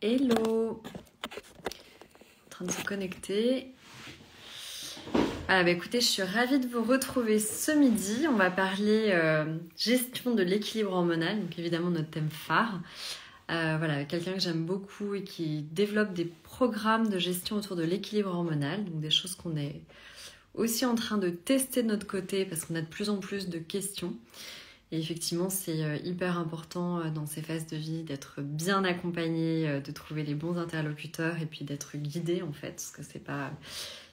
Hello, en train de se connecter. Écoutez, je suis ravie de vous retrouver ce midi. On va parler gestion de l'équilibre hormonal, donc évidemment notre thème phare. Quelqu'un que j'aime beaucoup et qui développe des programmes de gestion autour de l'équilibre hormonal, donc des choses qu'on est aussi en train de tester de notre côté parce qu'on a de plus en plus de questions. Et effectivement, c'est hyper important dans ces phases de vie d'être bien accompagné, de trouver les bons interlocuteurs et puis d'être guidé en fait, parce que c'est pas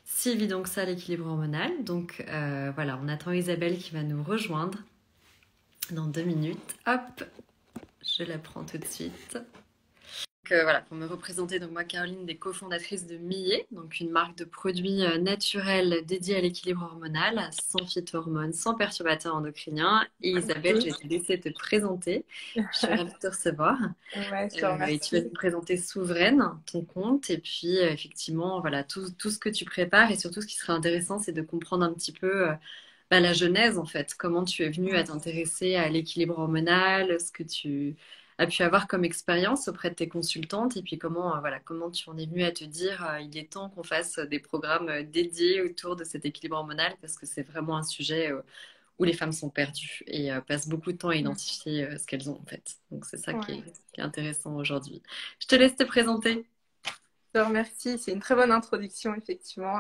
si évident que ça l'équilibre hormonal. Donc on attend Isabelle qui va nous rejoindre dans 2 minutes. Hop, je la prends tout de suite. Pour me représenter, donc moi Caroline, des cofondatrices de Millet, donc une marque de produits naturels dédiés à l'équilibre hormonal, sans phytohormones, sans perturbateurs endocriniens. Et Isabelle, je vais te laisser te présenter. Je suis ravie de te recevoir. Ouais, je te Et tu vas remercie. nous présenter Souveraine, ton compte, et puis effectivement, voilà, tout ce que tu prépares. Et surtout, ce qui serait intéressant, c'est de comprendre un petit peu la genèse, en fait. Comment tu es venue à t'intéresser à l'équilibre hormonal, ce que tu as pu avoir comme expérience auprès de tes consultantes, et puis comment tu en es venue à te dire il est temps qu'on fasse des programmes dédiés autour de cet équilibre hormonal, parce que c'est vraiment un sujet où les femmes sont perdues et passent beaucoup de temps à identifier ce qu'elles ont, en fait. Donc c'est ça Ouais, qui est intéressant aujourd'hui. Je te laisse te présenter. je te remercie. C'est une très bonne introduction, effectivement.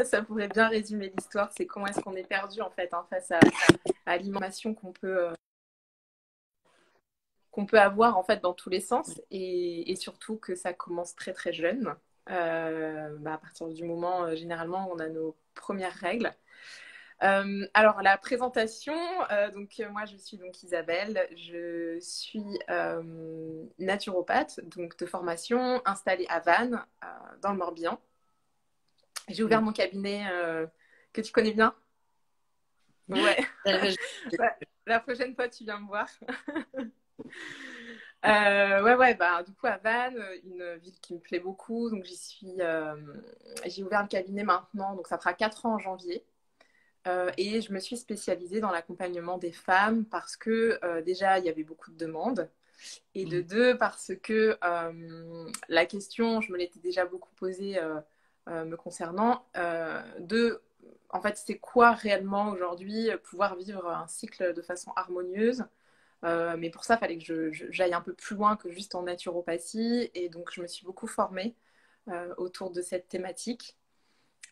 Ça pourrait bien résumer l'histoire. C'est comment est-ce qu'on est perdu, en fait, hein, face à l'alimentation qu'on peut avoir, en fait, dans tous les sens. Et surtout que ça commence très, très jeune. À partir du moment, généralement, où on a nos premières règles. Alors, la présentation, moi je suis donc Isabelle, je suis naturopathe, donc de formation, installée à Vannes, dans le Morbihan. J'ai ouvert mon cabinet que tu connais bien. Ouais. Ouais. La prochaine fois, tu viens me voir. Du coup, à Vannes, une ville qui me plaît beaucoup, donc j'ai ouvert le cabinet maintenant, donc ça fera 4 ans en janvier. Et je me suis spécialisée dans l'accompagnement des femmes parce que déjà, il y avait beaucoup de demandes. Et de deux, parce que la question, je me l'étais déjà beaucoup posée me concernant. De, en fait, c'est quoi réellement aujourd'hui pouvoir vivre un cycle de façon harmonieuse. Mais pour ça, il fallait que j'aille un peu plus loin que juste en naturopathie. Et donc, je me suis beaucoup formée autour de cette thématique.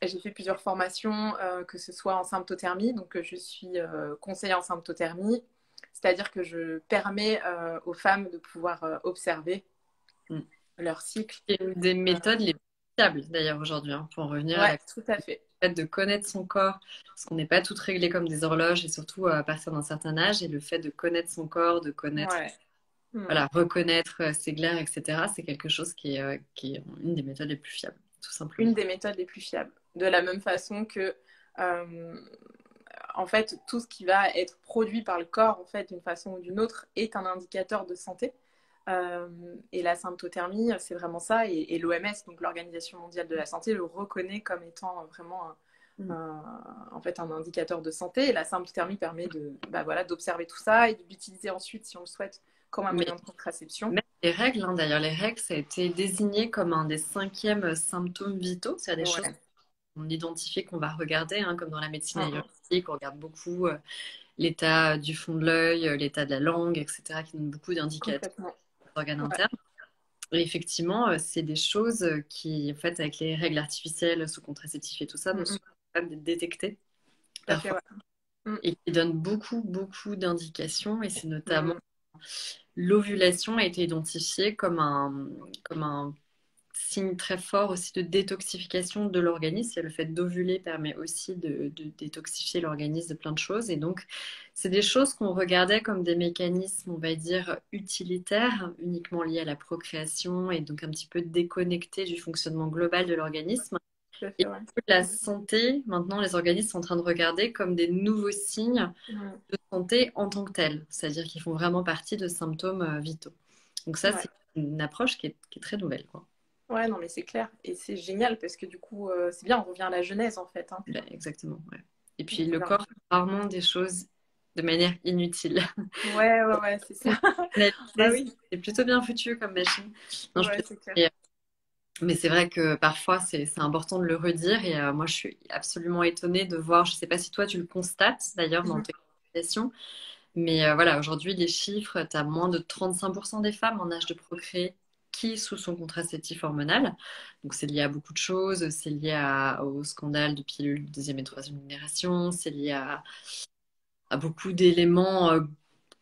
J'ai fait plusieurs formations, que ce soit en symptothermie, donc je suis conseillère en symptothermie, c'est-à-dire que je permets aux femmes de pouvoir observer Mm. leur cycle. C'est une des méthodes les plus fiables d'ailleurs aujourd'hui, hein, pour en revenir à Ouais, la tout à fait. fait de connaître son corps, parce qu'on n'est pas toutes réglées comme des horloges, et surtout à partir d'un certain âge, et le fait de connaître son corps, de connaître, Ouais. Hmm. reconnaître ses glaires, etc., c'est quelque chose qui est une des méthodes les plus fiables, tout simplement. Une des méthodes les plus fiables. De la même façon que, euh, en fait, tout ce qui va être produit par le corps, en fait, d'une façon ou d'une autre, est un indicateur de santé. Et la symptothermie, c'est vraiment ça. Et l'OMS, donc l'Organisation mondiale de la santé, le reconnaît comme étant vraiment Mm. en fait, un indicateur de santé. Et la symptothermie permet d'observer tout ça et de l'utiliser ensuite, si on le souhaite, comme un Mais moyen de contraception. même les règles, hein, d'ailleurs, les règles, ça a été désigné comme un des 5e symptômes vitaux, c'est-à-dire des choses Ouais. qu'on identifie, qu'on va regarder, hein, comme dans la médecine Mm. ayurvédique, on regarde beaucoup l'état du fond de l'œil, l'état de la langue, etc., qui donnent beaucoup d'indicateurs Complètement. d'organes Ouais. internes. Et effectivement, c'est des choses qui, en fait, avec les règles artificielles, sous contraceptif et tout ça, ne sont Mm. pas capables d'être détectées Tout à fait, parfois ouais. Mm. et qui donnent beaucoup, beaucoup d'indications. Et c'est notamment Mm. l'ovulation a été identifiée comme un signe très fort aussi de détoxification de l'organisme. Et le fait d'ovuler permet aussi de détoxifier l'organisme de plein de choses. Et donc, c'est des choses qu'on regardait comme des mécanismes, on va dire, utilitaires, uniquement liés à la procréation et donc un petit peu déconnectés du fonctionnement global de l'organisme. Tout à Et fait, ouais. la santé, maintenant, les organismes sont en train de regarder comme des nouveaux signes Mm. de santé en tant que tels, c'est-à-dire qu'ils font vraiment partie de symptômes vitaux. Donc ça, Ouais. c'est une approche qui est très nouvelle, quoi. Ouais, non, mais c'est clair. Et c'est génial parce que du coup, c'est bien, on revient à la genèse en fait, hein. Ben, exactement, ouais. Et On puis le revient. corps fait rarement des choses. de manière inutile. Ouais, c'est ça. Bah Réalité, oui, c'est plutôt bien foutu comme machine. Non, je ouais, plaisante. c'est clair. Mais c'est vrai que parfois, c'est important de le redire. Et moi, je suis absolument étonnée de voir, je ne sais pas si toi, tu le constates d'ailleurs dans Mhm. tes consultations, mais voilà, aujourd'hui, les chiffres, tu as moins de 35% des femmes en âge de procréer qui sous son contraceptif hormonal. Donc, c'est lié à beaucoup de choses. C'est lié au scandale de pilules de deuxième et troisième génération. C'est lié à beaucoup d'éléments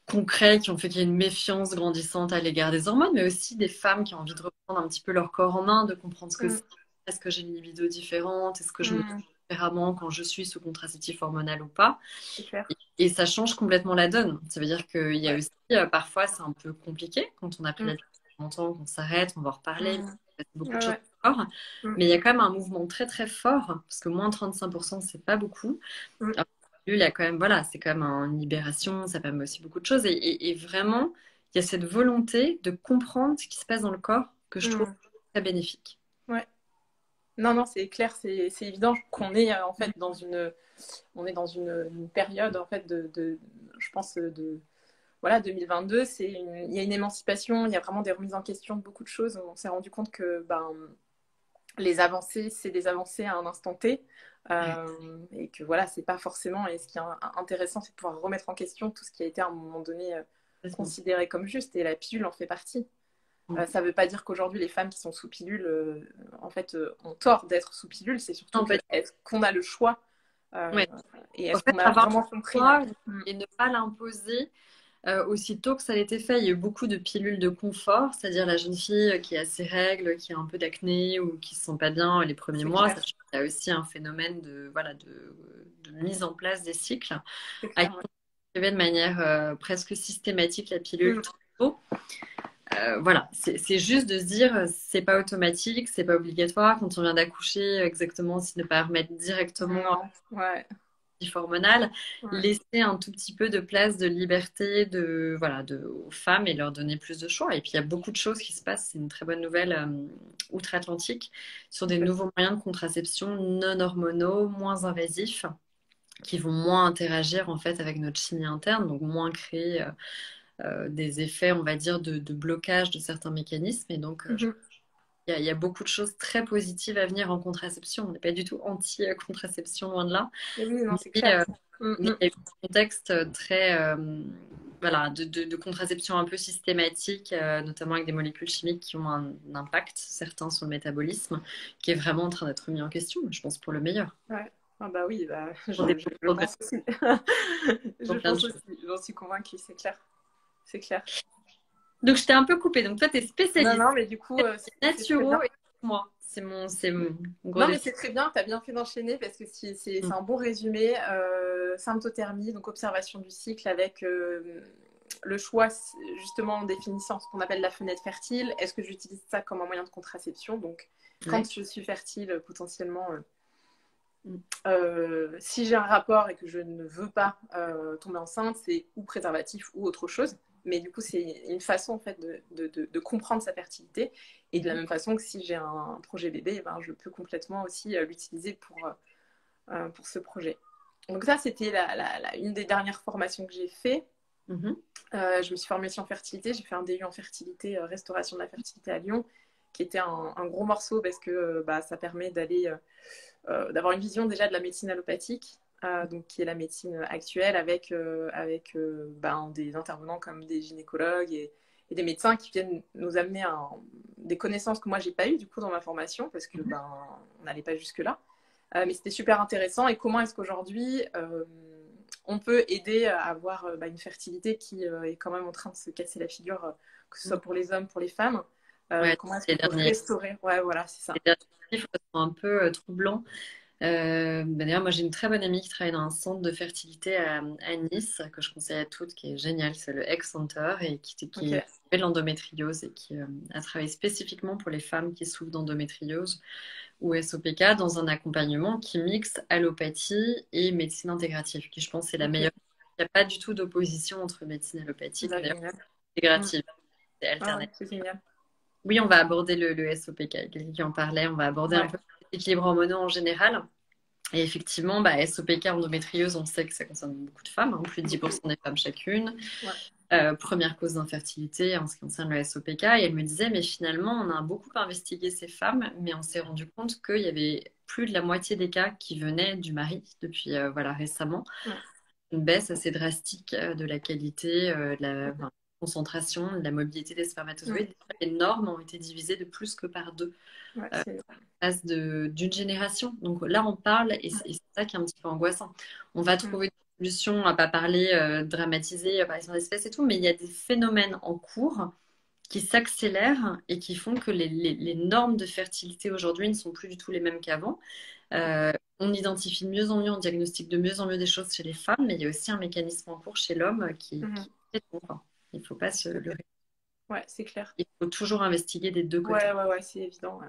concrets qui ont fait qu'il y a une méfiance grandissante à l'égard des hormones, mais aussi des femmes qui ont envie de reprendre un petit peu leur corps en main, de comprendre ce que c'est. Mhm. Est-ce que j'ai une libido différente? Est-ce que je me sens Mhm. différemment quand je suis sous contraceptif hormonal ou pas? C'est clair. Et ça change complètement la donne. Ça veut dire qu'il y a Ouais. aussi, parfois, c'est un peu compliqué quand on a pris la Mhm. pilule longtemps, qu'on s'arrête, on va en reparler, Mhm. c'est beaucoup de Ouais, choses ouais. encore. Mhm. Mais il y a quand même un mouvement très très fort, parce que moins 35%, c'est pas beaucoup. Mhm. Alors, il y a quand même, voilà, c'est quand même une libération, ça permet aussi beaucoup de choses. Et vraiment, il y a cette volonté de comprendre ce qui se passe dans le corps que je trouve Mhm. très bénéfique. Ouais. Non, non, c'est clair, c'est évident qu'on est en fait dans une période en fait je pense de voilà 2022, il y a une émancipation, il y a vraiment des remises en question de beaucoup de choses. On s'est rendu compte que les avancées, c'est des avancées à un instant T. Ouais, Et que voilà, c'est pas forcément. Et ce qui est intéressant, c'est de pouvoir remettre en question tout ce qui a été à un moment donné complètement. considéré comme juste. Et la pilule en fait partie. Mm. Ça veut pas dire qu'aujourd'hui, les femmes qui sont sous pilule, en fait, ont tort d'être sous pilule. C'est surtout Non, que pas du est-ce qu'on a le choix tout. euh, Ouais. et En est-ce fait, qu'on a avoir vraiment le compris. choix Mm. et ne pas l'imposer aussitôt que ça a été fait. Il y a eu beaucoup de pilules de confort, c'est-à-dire la jeune fille qui a ses règles, qui a un peu d'acné ou qui se sent pas bien les premiers C'est mois. clair, Sachant qu'il y a aussi un phénomène voilà, de mise en place des cycles c'est à clair. qui Ouais. on prescrivait de manière presque systématique la pilule Mm. très tôt. Voilà, c'est juste de se dire, c'est pas automatique, c'est pas obligatoire. Quand on vient d'accoucher, exactement, si ne pas remettre directement Non, ouais, hormonal, ouais, laisser un tout petit peu de place de liberté voilà, aux femmes et leur donner plus de choix. Et puis il y a beaucoup de choses qui se passent, c'est une très bonne nouvelle outre-Atlantique, sur des complètement. nouveaux moyens de contraception non hormonaux, moins invasifs, qui vont moins interagir en fait avec notre chimie interne, donc moins créer des effets, on va dire, de blocage de certains mécanismes. Et donc, Mhm. il y a beaucoup de choses très positives à venir en contraception. On n'est pas du tout anti-contraception, loin de là. Et oui, non, Mais, c'est clair. Mm, mais mm. il y a eu un contexte très voilà, de contraception un peu systématique, notamment avec des molécules chimiques qui ont un impact, certains sur le métabolisme, qui est vraiment en train d'être mis en question, je pense pour le meilleur. Ouais. Ah bah oui, bah, Pour des je progrès, pense aussi. Je pour plein de pense choses. aussi. J'en suis convaincue, c'est clair. C'est clair. Donc je t'ai un peu coupé. Donc toi, tu es Non, spécialiste non, mais du coup, c'est très naturo bien. et moi. C'est mon gros Non, mais défi. c'est très bien, tu as bien fait d'enchaîner parce que c'est Mm. un bon résumé. Symptothermie, donc observation du cycle avec le choix, justement, en définissant ce qu'on appelle la fenêtre fertile. Est-ce que j'utilise ça comme un moyen de contraception? Donc, Ouais. quand je suis fertile, potentiellement, Mm. si j'ai un rapport et que je ne veux pas tomber enceinte, c'est ou préservatif ou autre chose. Mais du coup, c'est une façon en fait de comprendre sa fertilité. Et de la Mhm. même façon que si j'ai un projet bébé, eh ben, je peux complètement aussi l'utiliser pour ce projet. Donc ça, c'était une des dernières formations que j'ai fait. Mhm. Je me suis formée aussi en fertilité. J'ai fait un DU en fertilité, restauration de la fertilité à Lyon, qui était un gros morceau parce que ça permet d'avoir une vision déjà de la médecine allopathique, donc qui est la médecine actuelle avec des intervenants comme des gynécologues et des médecins qui viennent nous amener des connaissances que moi j'ai pas eues du coup dans ma formation parce que on n'allait pas jusque là. Mais c'était super intéressant. Et comment est-ce qu'aujourd'hui on peut aider à avoir une fertilité qui est quand même en train de se casser la figure, que ce soit pour les hommes, pour les femmes. Ouais, Comment est-ce les qu'on peut derniers, restaurer? Ouais, voilà, c'est ça. les derniers chiffres sont un peu troublants. D'ailleurs, moi j'ai une très bonne amie qui travaille dans un centre de fertilité à Nice, que je conseille à toutes, qui est génial, c'est le Egg Center, et qui Ok. fait de l'endométriose et qui a travaillé spécifiquement pour les femmes qui souffrent d'endométriose ou SOPK dans un accompagnement qui mixe allopathie et médecine intégrative, qui je pense est la Ok. meilleure. Il n'y a pas du tout d'opposition entre médecine allopathique Bah, et génial. Mm. intégrative, c'est Ah ouais, alternatif. c'est génial. Oui, on va aborder le SOPK, quelqu'un qui en parlait, on va aborder un Ouais. peu l'équilibre hormonaux en général. Et effectivement, bah, SOPK endométriose, on sait que ça concerne beaucoup de femmes, hein, plus de 10% des femmes chacune. Ouais. Première cause d'infertilité en ce qui concerne le SOPK. Et elle me disait, mais finalement, on a beaucoup investigué ces femmes, mais on s'est rendu compte qu'il y avait plus de la moitié des cas qui venaient du mari depuis voilà, récemment. Ouais. Une baisse assez drastique de la qualité, de la enfin, concentration, de la mobilité des Ouais. spermatozoïdes. Les normes ont été divisées de plus que par deux Ouais, euh, c'est... passe d'une génération. Donc là, on parle, et Ouais. c'est ça qui est un petit peu angoissant. On va Mm. trouver des solutions, à pas parler, dramatiser, par exemple, d'espèces et tout, mais il y a des phénomènes en cours qui s'accélèrent et qui font que les normes de fertilité aujourd'hui ne sont plus du tout les mêmes qu'avant. On identifie de mieux en mieux, on diagnostique de mieux en mieux des choses chez les femmes, mais il y a aussi un mécanisme en cours chez l'homme Mhm. qui est bon. Il ne faut pas se le... Ouais, c'est clair. Il faut toujours investiguer des deux côtés. Ouais, c'est évident.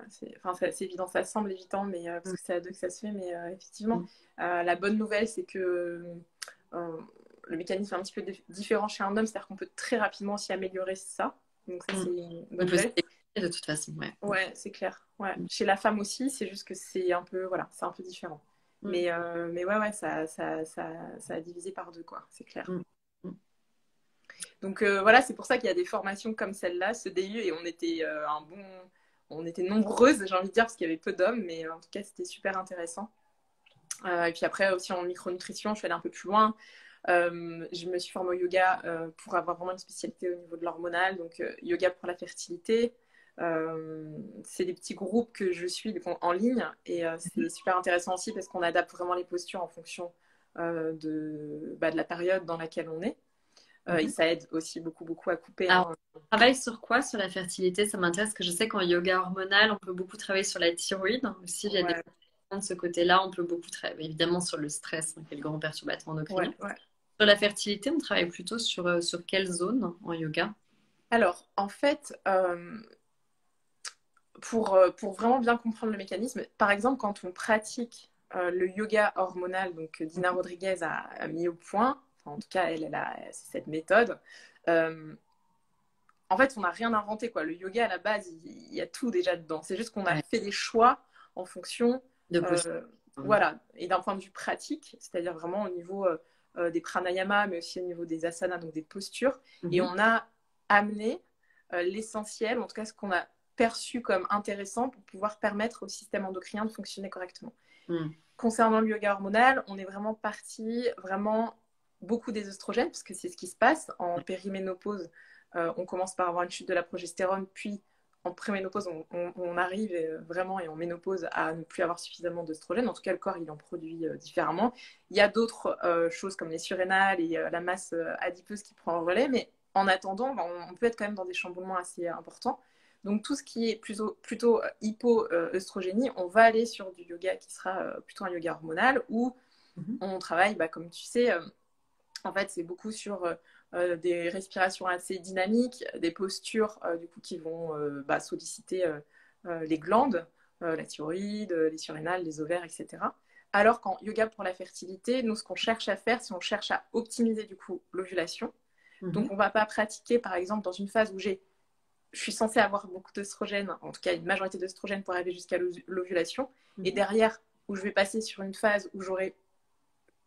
Enfin, c'est évident, ça semble évident, mais parce Mm, que c'est à deux que ça se fait. Mais effectivement, mm, la bonne nouvelle, c'est que le mécanisme est un petit peu différent chez un homme, c'est-à-dire qu'on peut très rapidement aussi améliorer ça. Donc ça, mm. c'est une On bonne peut nouvelle. s'expliquer de toute façon, ouais. Ouais, c'est clair. Ouais. Mm, Chez la femme aussi, c'est juste que c'est un peu, voilà, c'est un peu différent. mm, Mais ouais, ça a divisé par deux, quoi. C'est clair. mm, mm. Donc voilà, c'est pour ça qu'il y a des formations comme celle-là, ce DU, et on était nombreuses, j'ai envie de dire, parce qu'il y avait peu d'hommes, mais en tout cas, c'était super intéressant. Et puis après, aussi en micronutrition, je suis allée un peu plus loin. Je me suis formée au yoga pour avoir vraiment une spécialité au niveau de l'hormonal, donc yoga pour la fertilité. C'est des petits groupes que je suis en ligne, et c'est super intéressant aussi parce qu'on adapte vraiment les postures en fonction de la période dans laquelle on est. Et Mhm. ça aide aussi beaucoup à couper. Alors, Hein. on travaille sur quoi? Sur la fertilité, ça m'intéresse parce que je sais qu'en yoga hormonal, on peut beaucoup travailler sur la thyroïde. Aussi, il y a des Ouais, de ce côté-là, on peut beaucoup travailler évidemment sur le stress, hein, qui est le grand perturbateur endocrinien. ouais. Sur la fertilité, on travaille plutôt sur quelle zone en yoga? Alors, en fait, pour vraiment bien comprendre le mécanisme, par exemple, quand on pratique le yoga hormonal, donc Dina Rodriguez a mis au point, enfin, en tout cas, elle a cette méthode. Euh, En fait, on n'a rien inventé, quoi. Le yoga, à la base, il y a tout déjà dedans. C'est juste qu'on a Ouais, fait des choix en fonction, de posture. euh, voilà, et d'un point de vue pratique, c'est-à-dire vraiment au niveau des pranayamas, mais aussi au niveau des asanas, donc des postures. Et Mhm. on a amené l'essentiel, en tout cas ce qu'on a perçu comme intéressant pour pouvoir permettre au système endocrinien de fonctionner correctement. Mhm. Concernant le yoga hormonal, on est vraiment parti vraiment beaucoup des oestrogènes, parce que c'est ce qui se passe en périménopause. On commence par avoir une chute de la progestérone, puis en préménopause, on arrive vraiment et en ménopause à ne plus avoir suffisamment d'oestrogène. En tout cas, le corps, il en produit différemment. Il y a d'autres choses comme les surrénales et la masse adipeuse qui prend le relais, mais en attendant, on peut être quand même dans des chamboulements assez importants. Donc tout ce qui est plutôt hypo-œstrogénie, on va aller sur du yoga qui sera plutôt un yoga hormonal où Mhm. on travaille, comme tu sais, en fait c'est beaucoup sur des respirations assez dynamiques, des postures du coup qui vont solliciter les glandes, la thyroïde, les surrénales, les ovaires, etc. Alors qu'en yoga pour la fertilité, nous ce qu'on cherche à faire, c'est on cherche à optimiser du coup l'ovulation. Donc Mhm. on ne va pas pratiquer par exemple dans une phase où je suis censée avoir beaucoup d'œstrogène, en tout cas une majorité d'œstrogène pour arriver jusqu'à l'ovulation. Et Mhm. derrière, où je vais passer sur une phase où j'aurai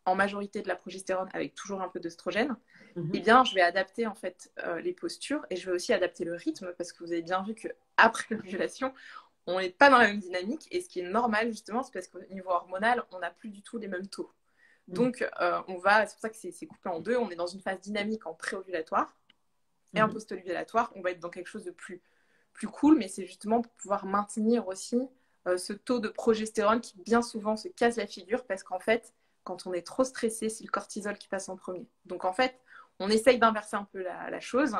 en majorité de la progestérone avec toujours un peu d'œstrogène, eh Mhm. bien, je vais adapter en fait les postures et je vais aussi adapter le rythme parce que vous avez bien vu qu'après l'ovulation, on n'est pas dans la même dynamique et ce qui est normal justement, c'est parce qu'au niveau hormonal, on n'a plus du tout les mêmes taux. Mhm. Donc, c'est pour ça que c'est coupé en deux. On est dans une phase dynamique en préovulatoire et en Mhm. post-ovulatoire, on va être dans quelque chose de plus cool, mais c'est justement pour pouvoir maintenir aussi ce taux de progestérone qui bien souvent se casse la figure parce qu'en fait, quand on est trop stressé, c'est le cortisol qui passe en premier. Donc en fait, on essaye d'inverser un peu la chose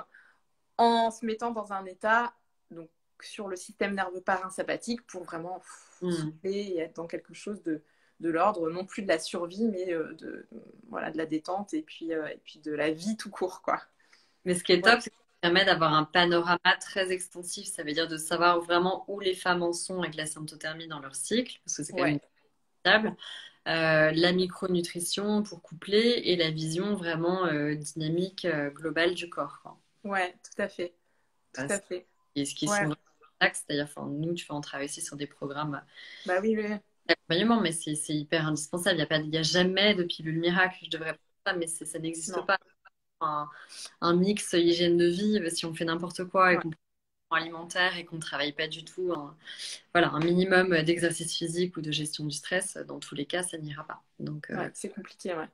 en se mettant dans un état donc sur le système nerveux parasympathique pour vraiment Mhm. souffler et être dans quelque chose de l'ordre, non plus de la survie, mais voilà, de la détente et puis de la vie tout court, quoi. Mais ce qui est Voilà. top, c'est que ça permet d'avoir un panorama très extensif. Ça veut dire de savoir vraiment où les femmes en sont avec la symptothermie dans leur cycle, parce que c'est quand même Ouais, une table. La micronutrition pour coupler et la vision vraiment dynamique globale du corps, quoi. ouais, tout à fait. Euh, Tout à fait. Et ce qui sont Ouais, vraiment axes, c'est-à-dire, enfin, nous, tu vas en travailler aussi sur des programmes bah oui, oui. l'accompagnement, mais c'est hyper indispensable. Il y a jamais de pilule miracle. Je devrais faire ça, mais ça n'existe Non. pas. Un mix hygiène de vie, si on fait n'importe quoi et Ouais, qu'on prend alimentaire et qu'on ne travaille pas du tout, voilà, un minimum d'exercice physique ou de gestion du stress, dans tous les cas, ça n'ira pas. Donc, ouais, c'est compliqué, ouais.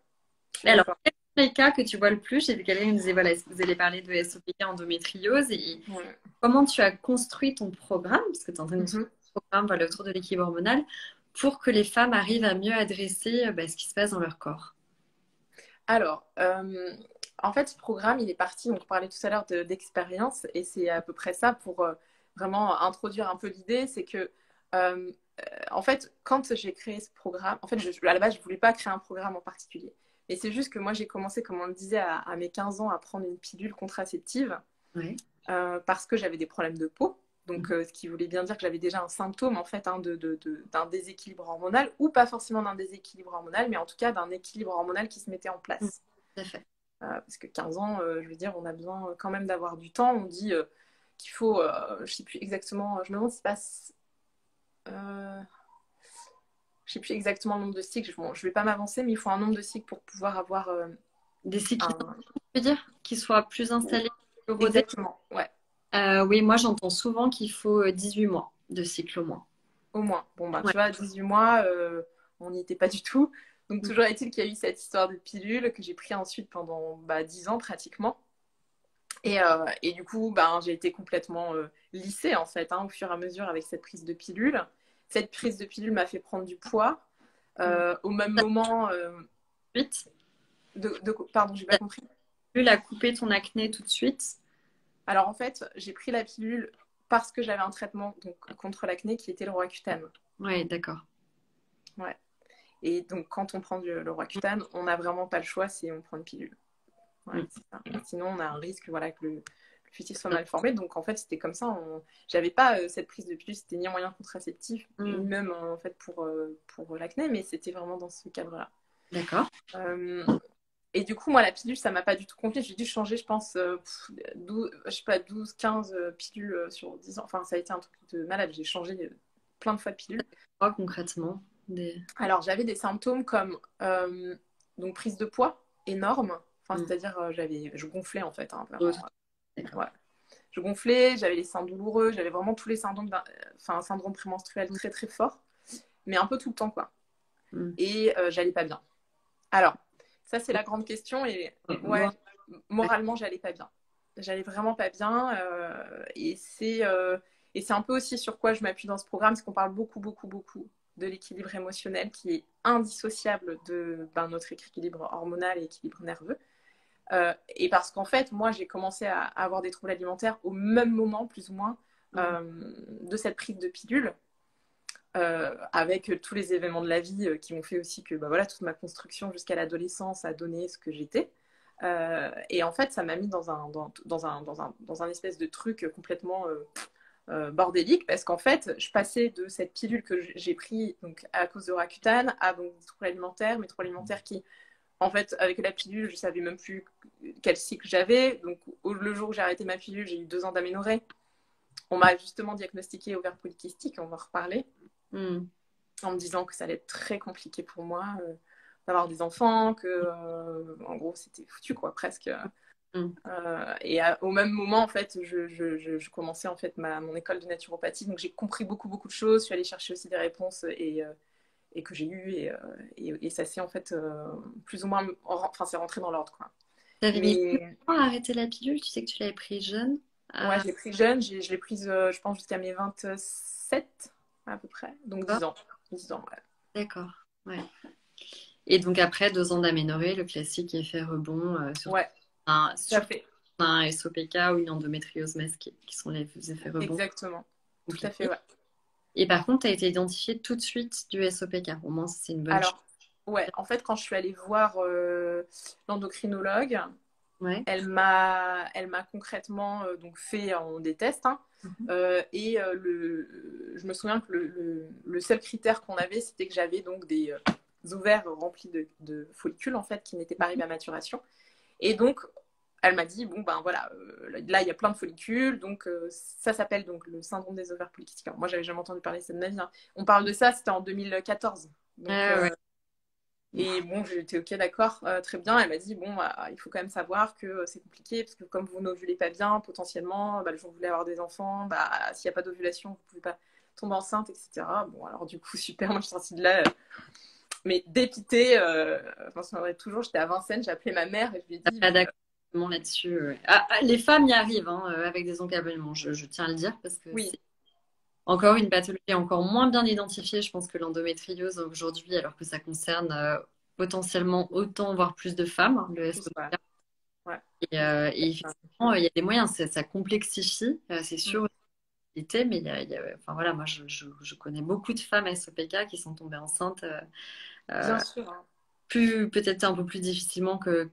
Je suis alors, d'accord. quels sont les cas que tu vois le plus? J'ai vu quelqu'un qui me disait, voilà, est-ce que vous allez parler de SOPK endométriose et Ouais. comment tu as construit ton programme, parce que tu es en train de construire Mhm. un programme voilà, autour de l'équilibre hormonal, pour que les femmes arrivent à mieux adresser ce qui se passe dans leur corps. Alors, en fait, ce programme, il est parti, donc on parlait tout à l'heure d'expérience, et c'est à peu près ça pour vraiment introduire un peu l'idée, c'est que, en fait, quand j'ai créé ce programme, en fait, à la base, je ne voulais pas créer un programme en particulier. Mais c'est juste que moi, j'ai commencé, comme on le disait, à mes 15 ans, à prendre une pilule contraceptive Ouais. parce que j'avais des problèmes de peau. Donc, Mhm. ce qui voulait bien dire que j'avais déjà un symptôme, en fait, hein, d'un déséquilibre hormonal, ou pas forcément d'un déséquilibre hormonal, mais en tout cas d'un équilibre hormonal qui se mettait en Mhm. place. Tout à fait. Parce que 15 ans, je veux dire, on a besoin quand même d'avoir du temps. On dit qu'il faut, je ne sais plus exactement, je me demande si c'est pas, euh, je sais plus exactement le nombre de cycles. Bon, je ne vais pas m'avancer, mais il faut un nombre de cycles pour pouvoir avoir Des cycles, un. tu veux dire, qui soient plus installés, plus rodés. Exactement, ouais, Oui, moi j'entends souvent qu'il faut 18 mois de cycle au moins. au moins. Bon, bah, Ouais. tu vois, 18 mois, on n'y était pas du tout. Donc, Mm. toujours est-il qu'il y a eu cette histoire de pilule que j'ai pris ensuite pendant 10 ans pratiquement. Et du coup, ben, j'ai été complètement lissée en fait, hein, au fur et à mesure avec cette prise de pilule. Cette prise de pilule m'a fait prendre du poids. Mm. Au même moment, Ensuite, pardon, j'ai tu pas as compris. pu la couper ton acné tout de suite. Alors en fait, j'ai pris la pilule parce que j'avais un traitement donc, contre l'acné qui était le Roaccutane. Ouais, d'accord. Ouais. Et donc quand on prend le Roaccutane, on n'a vraiment pas le choix si on prend une pilule. Ouais, Mm. c'est ça. Sinon, on a un risque voilà, que le fœtus soit mal formé. Donc, en fait, c'était comme ça. J'avais pas cette prise de pilule, c'était ni un moyen contraceptif, ni Mm. même en fait pour l'acné, mais c'était vraiment dans ce cadre-là. D'accord. Euh, et du coup, moi, la pilule, ça m'a pas du tout convenu. J'ai dû changer, je pense, 12, je sais pas, 12, 15 pilules sur 10 ans. Enfin, ça a été un truc de malade. J'ai changé plein de fois de pilule. Quoi concrètement Alors, j'avais des symptômes comme donc prise de poids énorme. Enfin, Mm. c'est-à-dire, je gonflais en fait, hein, Oh, vraiment. d'accord. Ouais. Je gonflais, j'avais les seins douloureux, j'avais vraiment tous les symptômes enfin, un syndrome prémenstruel Mm. très très fort, mais un peu tout le temps quoi. Mm. Et j'allais pas bien. Alors, ça c'est la grande question et Moi, ouais, moralement j'allais pas bien. J'allais vraiment pas bien et c'est un peu aussi sur quoi je m'appuie dans ce programme, parce qu'on parle beaucoup beaucoup beaucoup de l'équilibre émotionnel qui est indissociable de notre équilibre hormonal et équilibre nerveux. Et parce qu'en fait, moi, j'ai commencé à avoir des troubles alimentaires au même moment, plus ou moins, mm. de cette prise de pilule, avec tous les événements de la vie qui m'ont fait aussi que voilà, toute ma construction jusqu'à l'adolescence a donné ce que j'étais. Et en fait, ça m'a mis dans un espèce de truc complètement bordélique, parce qu'en fait, je passais de cette pilule que j'ai pris donc, à cause de Roaccutane à donc, des troubles alimentaires, mes troubles alimentaires qui en fait, avec la pilule, je savais même plus quel cycle j'avais. Donc, le jour où j'ai arrêté ma pilule, j'ai eu 2 ans d'aménorrhée. On m'a justement diagnostiqué ovaire polykystique, on va en reparler, Mm. en me disant que ça allait être très compliqué pour moi d'avoir des enfants, que en gros c'était foutu quoi, presque. Mm. Et au même moment, en fait, je commençais en fait mon école de naturopathie, donc j'ai compris beaucoup beaucoup de choses. Je suis allée chercher aussi des réponses et que j'ai eu et ça s'est en fait plus ou moins enfin c'est rentré dans l'ordre quoi. T'avais mis combien Mais de temps à arrêter la pilule? Tu sais que tu l'avais prise jeune. ouais, Ah, je l'ai prise jeune, je l'ai prise je pense jusqu'à mes 27 à peu près, donc 10 ans. 10 ans, ouais. d'accord. Ouais. Et donc après 2 ans d'aménorrhée, le classique effet rebond, Ouais, tout à surtout fait, un SOPK ou une endométriose masquée, qui sont les effets rebonds exactement, tout à fait, compliqués. ouais. Et par contre, tu as été identifiée tout de suite du SOPK. Au moins, c'est une bonne chose. Alors ouais, en fait quand je suis allée voir l'endocrinologue, Ouais. elle m'a concrètement donc fait des tests, hein, Mhm. et je me souviens que le seul critère qu'on avait, c'était que j'avais donc des ovaires remplis de follicules en fait qui n'étaient pas arrivés à maturation. Et donc elle m'a dit, bon, ben voilà, là, il y a plein de follicules, donc ça s'appelle donc le syndrome des ovaires polykystiques. Alors, moi, j'avais jamais entendu parler de ça de ma vie, hein. On parle de ça, c'était en 2014. Donc, Ah ouais. et bon, j'étais ok, d'accord, très bien. Elle m'a dit, bon, bah, il faut quand même savoir que c'est compliqué, parce que comme vous n'ovulez pas bien, potentiellement, bah, le jour où vous voulez avoir des enfants, bah, s'il n'y a pas d'ovulation, vous ne pouvez pas tomber enceinte, etc. Bon, alors du coup, super, moi, je suis sortie de là, mais dépitée. Enfin, ça m'arrête toujours, j'étais à Vincennes, j'ai appelé ma mère et je lui ai dit, Pas d'accord là-dessus. Les femmes y arrivent hein, avec des encapsullements, je tiens à le dire, parce que oui, c'est encore une pathologie encore moins bien identifiée, je pense, que l'endométriose aujourd'hui, alors que ça concerne potentiellement autant, voire plus de femmes, hein, le tous, ouais. SOPK. Ouais. Et effectivement, il y a des moyens, ça complexifie, c'est Mm. sûr, mais enfin, voilà, moi, je connais beaucoup de femmes SOPK qui sont tombées enceintes Bien euh, sûr, hein. peut-être un peu plus difficilement que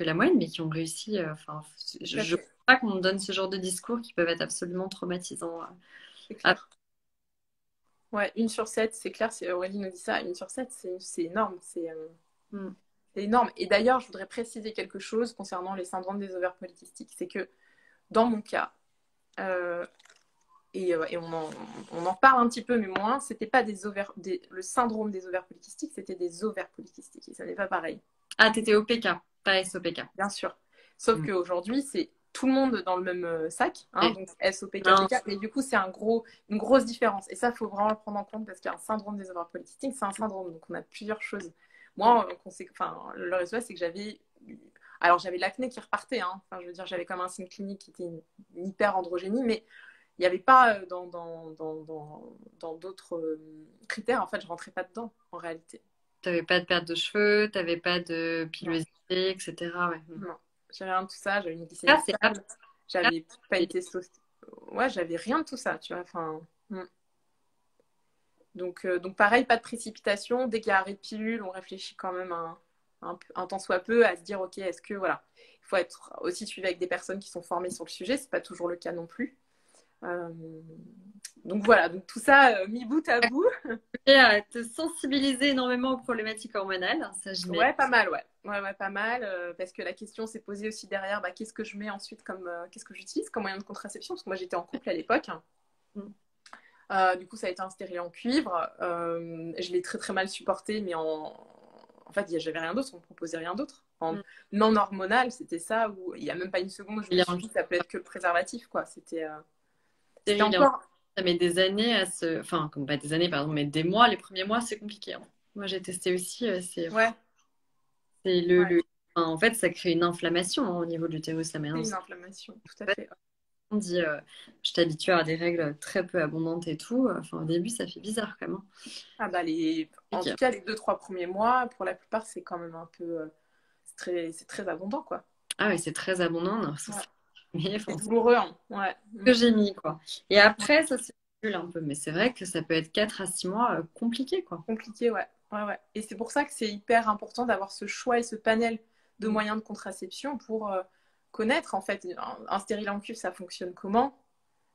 la moyenne, mais qui ont réussi. Enfin, Tout à je ne fait, crois pas qu'on me donne ce genre de discours qui peuvent être absolument traumatisants. c'est Ah, clair. Ouais, 1 sur 7, c'est clair, Aurélie nous dit ça, 1 sur 7, c'est énorme, hmm. c'est énorme. Et d'ailleurs, je voudrais préciser quelque chose concernant les syndromes des ovaires polykystiques, c'est que dans mon cas, euh, et on en parle un petit peu, mais moins, c'était pas le syndrome des ovaires polykystiques, c'était des ovaires polykystiques, et ça n'est pas pareil, Ah, t'étais OPK, pas SOPK. bien sûr. Sauf Hmm. qu'aujourd'hui, c'est tout le monde dans le même sac, hein, Ouais. donc SOPK, Non, PK, mais du coup, c'est une grosse différence. Et ça, il faut vraiment le prendre en compte parce qu'un syndrome des ovaires polykystiques, c'est un syndrome, donc on a plusieurs choses. Moi, le résultat, c'est que j'avais l'acné qui repartait, hein. Enfin, je veux dire, j'avais comme un signe clinique qui était une hyper androgénie, mais il n'y avait pas dans d'autres critères, en fait, je rentrais pas dedans, en réalité. t'avais pas de perte de cheveux, t'avais pas de Non, pilosité, etc. Ouais. Hmm. non. J'avais rien de tout ça, j'avais une Ça, glycémie c'est stable, j'avais pas une testostérone. Ouais, j'avais rien de tout ça, tu vois. Enfin, donc pareil, pas de précipitation. Dès qu'il y a arrêt de pilule, on réfléchit quand même un tant soit peu à se dire, ok, est-ce que, voilà, il faut être aussi suivi avec des personnes qui sont formées sur le sujet, c'est pas toujours le cas non plus. Euh, donc voilà, donc tout ça mis bout à bout. Et à te sensibiliser énormément aux problématiques hormonales, ça je mets. Ouais, pas mal, ouais. Ouais, ouais, pas mal. Parce que la question s'est posée aussi derrière, bah, qu'est-ce que je mets ensuite qu'est-ce que j'utilise comme moyen de contraception? Parce que moi, j'étais en couple à l'époque. Hmm. Du coup, ça a été un stérilet en cuivre. Je l'ai très, très mal supporté, mais en fait, j'avais rien d'autre. On me proposait rien d'autre. En Hmm. non hormonal, c'était ça où il n'y a même pas une seconde, je Il me y a suis un dit, ça peut être que le préservatif, quoi. C'était stérile, encore. ça met des années à se. Enfin, comme pas des années, pardon, mais des mois. Les premiers mois, c'est compliqué, hein. Moi, j'ai testé aussi. Ouais, C'est ouais, enfin, en fait, ça crée une inflammation hein, au niveau de l'utérus. Ça met c'est un. une inflammation, tout à En fait, fait. on dit, je t'habitue à des règles très peu abondantes et tout. Enfin, au début, ça fait bizarre quand même, hein. Ah bah en tout Compliqué. cas, les 2, 3 premiers mois, pour la plupart, c'est quand même un peu. C'est très abondant, quoi. Ah oui, c'est très abondant. Non, Ouais. mais, C'est enfin, c'est douloureux, hein. Ouais. ce que j'ai mis, quoi. Et après, ça se régule un peu. Mais c'est vrai que ça peut être 4 à 6 mois compliqué, quoi. Compliqué, ouais. Ouais, ouais. Et c'est pour ça que c'est hyper important d'avoir ce choix et ce panel de Mm. moyens de contraception pour connaître, en fait, un stérilet en cuivre, ça fonctionne comment,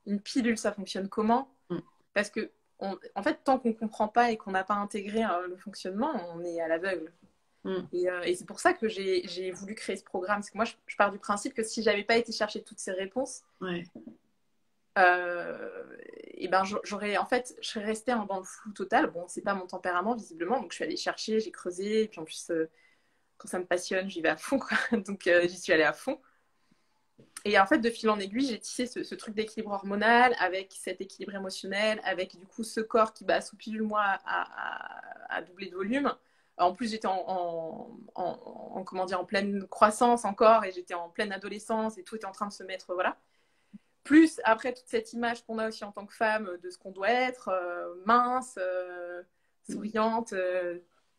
une pilule, ça fonctionne comment. Mm. Parce que, en fait, tant qu'on ne comprend pas et qu'on n'a pas intégré le fonctionnement, on est à l'aveugle. Mm. Et c'est pour ça que j'ai voulu créer ce programme. Parce que moi, je pars du principe que si j'avais pas été chercher toutes ces réponses, Ouais. et ben en fait, je serais restée dans le flou total. Bon, c'est pas mon tempérament visiblement, donc je suis allée chercher, j'ai creusé, et puis en plus, quand ça me passionne, j'y vais à fond, quoi. Donc j'y suis allée à fond. Et en fait, de fil en aiguille, j'ai tissé ce truc d'équilibre hormonal avec cet équilibre émotionnel, avec du coup ce corps qui, bah, sous pilule, moi, a doublé de volume. En plus, j'étais comment dire, en pleine croissance encore, et j'étais en pleine adolescence, et tout était en train de se mettre, voilà. Plus après toute cette image qu'on a aussi en tant que femme de ce qu'on doit être, mince, souriante,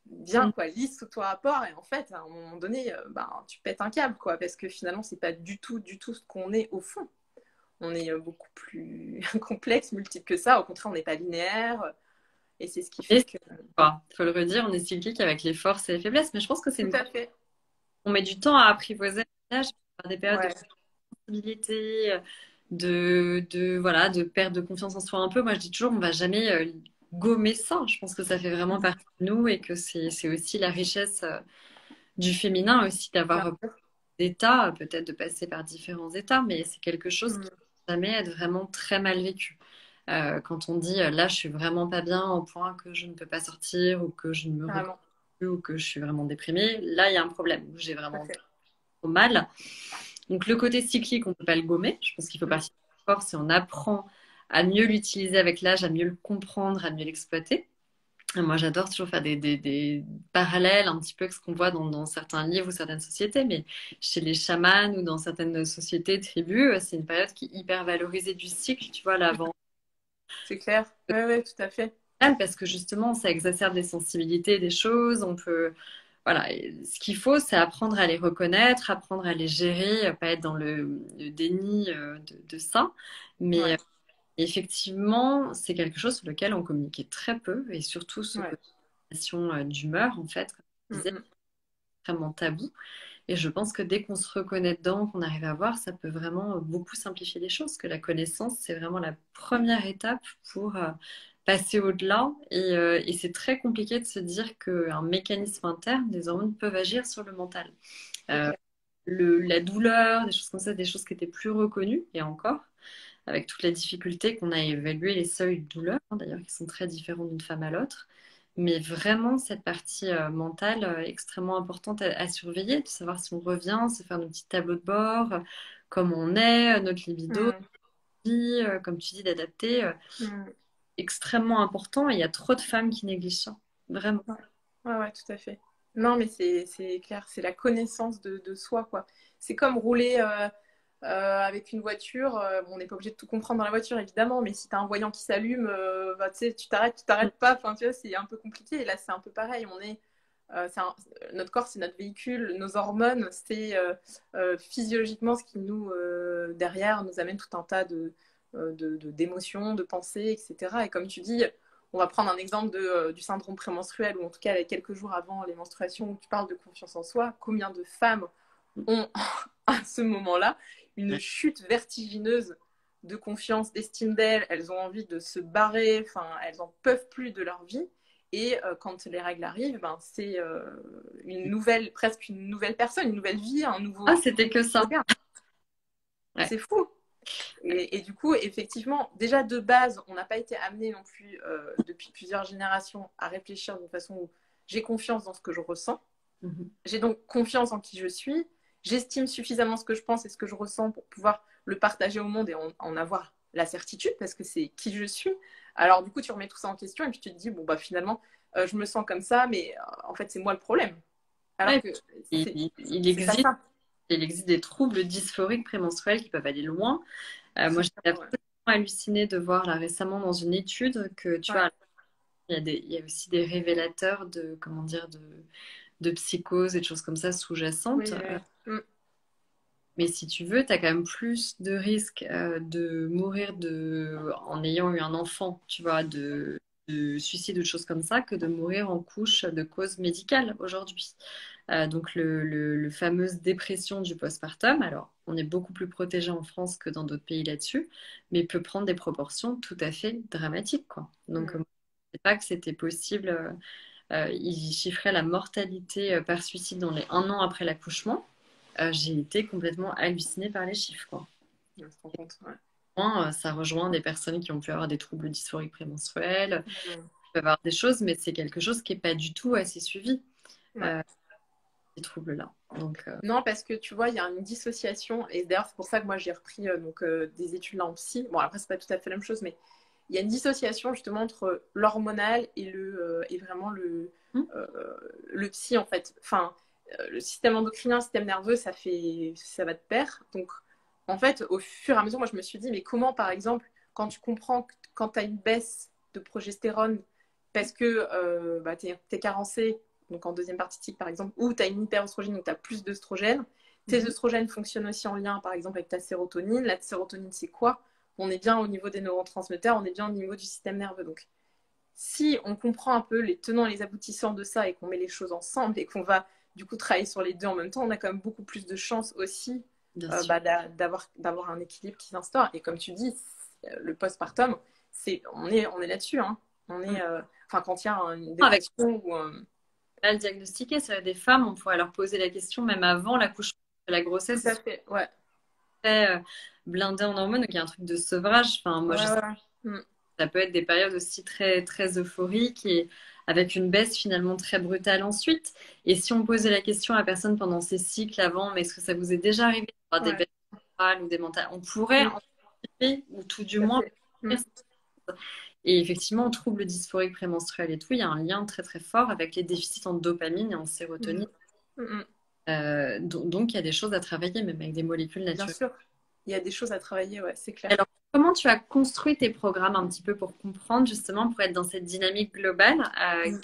bien Mm. quoi, lisse sous ton rapport. Et en fait, à un moment donné, ben, tu pètes un câble quoi, parce que finalement, c'est pas du tout, du tout ce qu'on est au fond. On est beaucoup plus complexe, multiple que ça. Au contraire, on n'est pas linéaire. Et c'est ce qui Et fait que. quoi, faut le redire, on est cyclique avec les forces et les faiblesses. Mais je pense que c'est Tout une. à fait. On met du temps à apprivoiser l'âge, par des périodes de Ouais. sensibilité, voilà, de perte de confiance en soi un peu. Moi, je dis toujours, on va jamais gommer ça. Je pense que ça fait vraiment partie de nous et que c'est aussi la richesse du féminin aussi Bien d'avoir sûr. états, peut-être de passer par différents états, mais c'est quelque chose qui Mm. peut jamais être vraiment très mal vécu. Quand on dit là, je suis vraiment pas bien au point que je ne peux pas sortir ou que je ne me reconnais Vraiment, plus ou que je suis vraiment déprimée, là, il y a un problème. J'ai tout à vraiment fait. trop mal. Donc le côté cyclique, on ne peut pas le gommer. Je pense qu'il faut Mm. partir de la force et on apprend à mieux l'utiliser avec l'âge, à mieux le comprendre, à mieux l'exploiter. Moi, j'adore toujours faire des parallèles un petit peu avec ce qu'on voit dans certains livres ou certaines sociétés, mais chez les chamans ou dans certaines sociétés, tribus, c'est une période qui est hyper valorisée du cycle, tu vois, l'avant. C'est clair. Oui, oui, tout à fait. Parce que justement, ça exacerbe des sensibilités, des choses. On peut, voilà, et ce qu'il faut, c'est apprendre à les reconnaître, apprendre à les gérer, pas être dans le déni de ça. Mais Ouais, effectivement, c'est quelque chose sur lequel on communiquait très peu, et surtout ce ouais. côté d'humeur, en fait, comme je Mm, disais, mm. extrêmement tabou. Et je pense que dès qu'on se reconnaît dedans, qu'on arrive à voir, ça peut vraiment beaucoup simplifier les choses, que la connaissance, c'est vraiment la première étape pour passer au-delà. Et c'est très compliqué de se dire qu'un mécanisme interne, des hormones, peuvent agir sur le mental. C'est Euh, clair. la douleur, des choses comme ça, des choses qui étaient plus reconnues, et encore, avec toute la difficulté qu'on a à évaluer les seuils de douleur, hein, d'ailleurs, qui sont très différents d'une femme à l'autre. Mais vraiment, cette partie mentale extrêmement importante à surveiller, de savoir si on revient, se faire nos petits tableaux de bord, comment on est, notre libido, Mm, vie, comme tu dis, d'adapter, mm. extrêmement important. Et il y a trop de femmes qui négligent ça, vraiment. Ouais. Ouais, ouais, tout à fait. Non, mais c'est clair, c'est la connaissance de soi, quoi. C'est comme rouler avec une voiture. Bon, on n'est pas obligé de tout comprendre dans la voiture, évidemment, mais si tu as un voyant qui s'allume, bah, tu sais, tu t'arrêtes pas. Enfin, tu vois, c'est un peu compliqué. Et là, c'est un peu pareil. Notre corps, c'est notre véhicule. Nos hormones, c'est physiologiquement ce qui derrière, nous amène tout un tas d'émotions, de pensées, etc. Et comme tu dis, on va prendre un exemple du syndrome prémenstruel, ou en tout cas quelques jours avant les menstruations, où tu parles de confiance en soi. Combien de femmes ont à ce moment-là une chute vertigineuse de confiance, d'estime d'elles, elles ont envie de se barrer, enfin, elles en peuvent plus de leur vie. Et quand les règles arrivent, ben, c'est presque une nouvelle personne, une nouvelle vie, un Ah, nouveau c'était que ça. regard. Ouais. C'est fou. Et du coup, effectivement, déjà de base, on n'a pas été amené non plus depuis plusieurs générations à réfléchir d'une façon où j'ai confiance dans ce que je ressens. Mhm. J'ai donc confiance en qui je suis. J'estime suffisamment ce que je pense et ce que je ressens pour pouvoir le partager au monde et en avoir la certitude parce que c'est qui je suis. Alors du coup, tu remets tout ça en question et puis tu te dis, bon, bah finalement, je me sens comme ça, mais en fait, c'est moi le problème. Alors Ouais, que il, c'est il c'est pas existe, ça. il existe des troubles dysphoriques prémenstruels qui peuvent aller loin. Moi, j'étais Ouais. absolument hallucinée de voir là récemment dans une étude que tu Ouais. vois, il y a aussi des révélateurs de, comment dire, de psychose et de choses comme ça sous-jacentes. Oui, oui, oui. Mais si tu veux, tu as quand même plus de risques de mourir en ayant eu un enfant, tu vois, de suicide ou de choses comme ça, que de mourir en couche de cause médicale aujourd'hui. Donc le fameuse dépression du postpartum, alors on est beaucoup plus protégé en France que dans d'autres pays là-dessus, mais peut prendre des proportions tout à fait dramatiques, quoi. Donc Mm. je ne sais pas que c'était possible. Ils chiffraient la mortalité par suicide dans les 1 an après l'accouchement. J'ai été complètement hallucinée par les chiffres, quoi. On se rend compte. Ouais. Ça rejoint des personnes qui ont pu avoir des troubles dysphoriques prémenstruels, Mm. qui peuvent avoir des choses, mais c'est quelque chose qui n'est pas du tout assez suivi, Ouais. euh, ces troubles-là. Donc, Non, parce que tu vois, il y a une dissociation, et d'ailleurs, c'est pour ça que moi j'ai repris des études là en psy. Bon, après, c'est pas tout à fait la même chose, mais il y a une dissociation justement entre l'hormonal et vraiment hum, euh, le psy en fait. Enfin, le système endocrinien, le système nerveux, ça va de pair. Donc, en fait, au fur et à mesure, moi je me suis dit, mais comment par exemple, quand tu comprends que quand tu as une baisse de progestérone parce que bah, tu es carencé, donc en deuxième partie de cycle par exemple, ou tu as une hyperostrogène, donc tu as plus d'œstrogène. Tes mhm, œstrogènes fonctionnent aussi en lien par exemple avec ta sérotonine. La sérotonine, c'est quoi? On est bien au niveau des neurotransmetteurs, on est bien au niveau du système nerveux. Donc, si on comprend un peu les tenants et les aboutissants de ça et qu'on met les choses ensemble et qu'on va du coup travailler sur les deux en même temps, on a quand même beaucoup plus de chances aussi bien sûr. bah, d'avoir un équilibre qui s'instaure. Et comme tu dis, le postpartum, on est là-dessus. Hein. On Hum. est, enfin, quand il y a une Avec dépression ou mal diagnostiqué, ça, des femmes, on pourrait leur poser la question même avant l'accouchement. La Tout grossesse à est fait, ouais. très blindée en hormones, donc il y a un truc de sevrage. Enfin, moi, Ouais, je sais ouais. Mm. que ça peut être des périodes aussi très, très euphoriques et avec une baisse finalement très brutale ensuite. Et si on posait la question à la personne pendant ces cycles avant, mais est-ce que ça vous est déjà arrivé d'avoir des Ouais. baisses morales ou des mentales? On pourrait Mm. anticiper, ou tout du Tout à moins. fait. Mm. Et effectivement, trouble dysphorique prémenstruel et tout, il y a un lien très très fort avec les déficits en dopamine et en Mm. sérotonine. Mm. Donc, il y a des choses à travailler, même avec des molécules Bien naturelles. sûr, il y a des choses à travailler, ouais, c'est clair. Alors, comment tu as construit tes programmes un petit peu pour comprendre, justement, pour être dans cette dynamique globale Mm.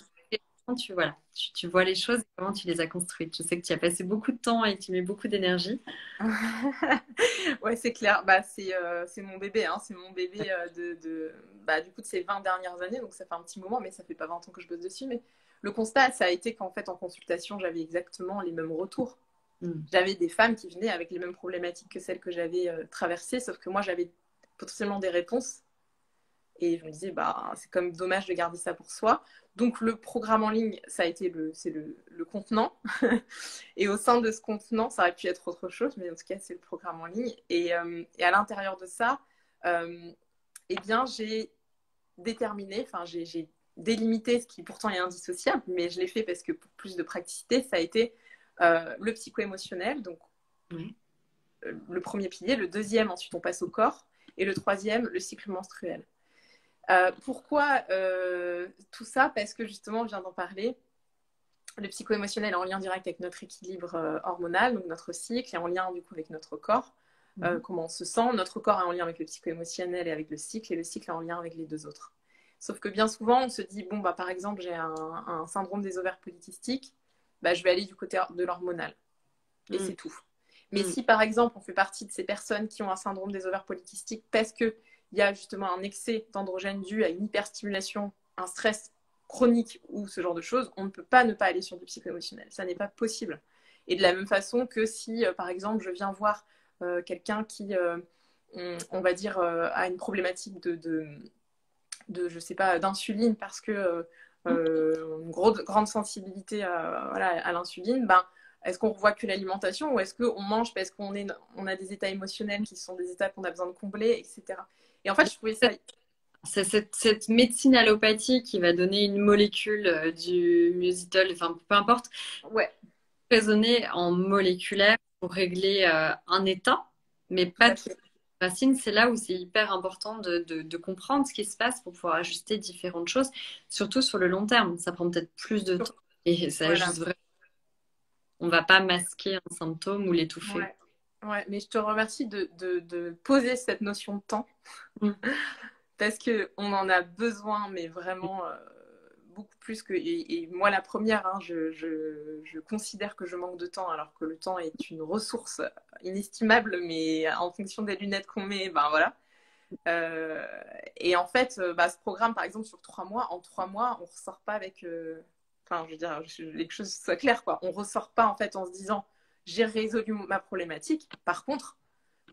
comment voilà, tu vois les choses et comment tu les as construites? Je sais que tu as passé beaucoup de temps et que tu mets beaucoup d'énergie. Ouais, c'est clair. Bah, c'est mon bébé, hein. C'est mon bébé bah, du coup, de ces 20 dernières années. Donc, ça fait un petit moment, mais ça fait pas 20 ans que je bosse dessus. Mais le constat, ça a été qu'en fait, en consultation, j'avais exactement les mêmes retours. Mm. J'avais des femmes qui venaient avec les mêmes problématiques que celles que j'avais traversées, sauf que moi, j'avais potentiellement des réponses. Et je me disais, bah, c'est comme dommage de garder ça pour soi. Donc, le programme en ligne, ça a été le contenant. Et au sein de ce contenant, ça aurait pu être autre chose, mais en tout cas, c'est le programme en ligne. Et à l'intérieur de ça, eh bien, j'ai déterminé, enfin, j'ai délimité ce qui pourtant est indissociable, mais je l'ai fait parce que pour plus de praticité, ça a été le psycho-émotionnel, donc Ouais. le premier pilier. Le deuxième, ensuite, on passe au corps. Et le troisième, le cycle menstruel. Pourquoi tout ça? Parce que justement, on vient d'en parler. Le psycho-émotionnel est en lien direct avec notre équilibre hormonal, donc notre cycle, et en lien du coup avec notre corps, comment on se sent. Notre corps est en lien avec le psycho-émotionnel et avec le cycle, et le cycle est en lien avec les deux autres. Sauf que bien souvent, on se dit, bon, bah, par exemple, j'ai un syndrome des ovaires polykystiques, bah, je vais aller du côté de l'hormonal, et Mm. c'est tout. Mais Mm. si par exemple, on fait partie de ces personnes qui ont un syndrome des ovaires polykystiques parce qu'il y a justement un excès d'androgène dû à une hyperstimulation, un stress chronique ou ce genre de choses, on ne peut pas ne pas aller sur du psycho-émotionnel. Ça n'est pas possible. Et de la même façon que si, par exemple, je viens voir quelqu'un qui, on va dire, a une problématique je sais pas, d'insuline parce que une grande sensibilité voilà, à l'insuline, ben, est-ce qu'on revoit que l'alimentation ou est-ce qu'on mange parce on a des états émotionnels qui sont des états qu'on a besoin de combler, etc. Et en fait, je trouvais ça... C'est cette médecine allopathique qui va donner une molécule du musitol, enfin peu importe, Ouais, raisonner en moléculaire pour régler un état, mais tout pas à toute fait. la racine. C'est là où c'est hyper important de comprendre ce qui se passe pour pouvoir ajuster différentes choses, surtout sur le long terme. Ça prend peut-être plus de temps et ça Voilà. ajuste vraiment. On va pas masquer un symptôme ou l'étouffer. Ouais. Ouais, mais je te remercie de poser cette notion de temps Mm. parce qu'on en a besoin, mais vraiment beaucoup plus que... Et moi, la première, hein, je considère que je manque de temps, alors que le temps est une ressource inestimable, mais en fonction des lunettes qu'on met, ben voilà. Euh, et en fait, bah, ce programme, par exemple, sur 3 mois, en 3 mois, on ressort pas avec... Enfin, je veux dire, les choses soient claires, quoi. On ressort pas, en fait, en se disant, j'ai résolu ma problématique. Par contre,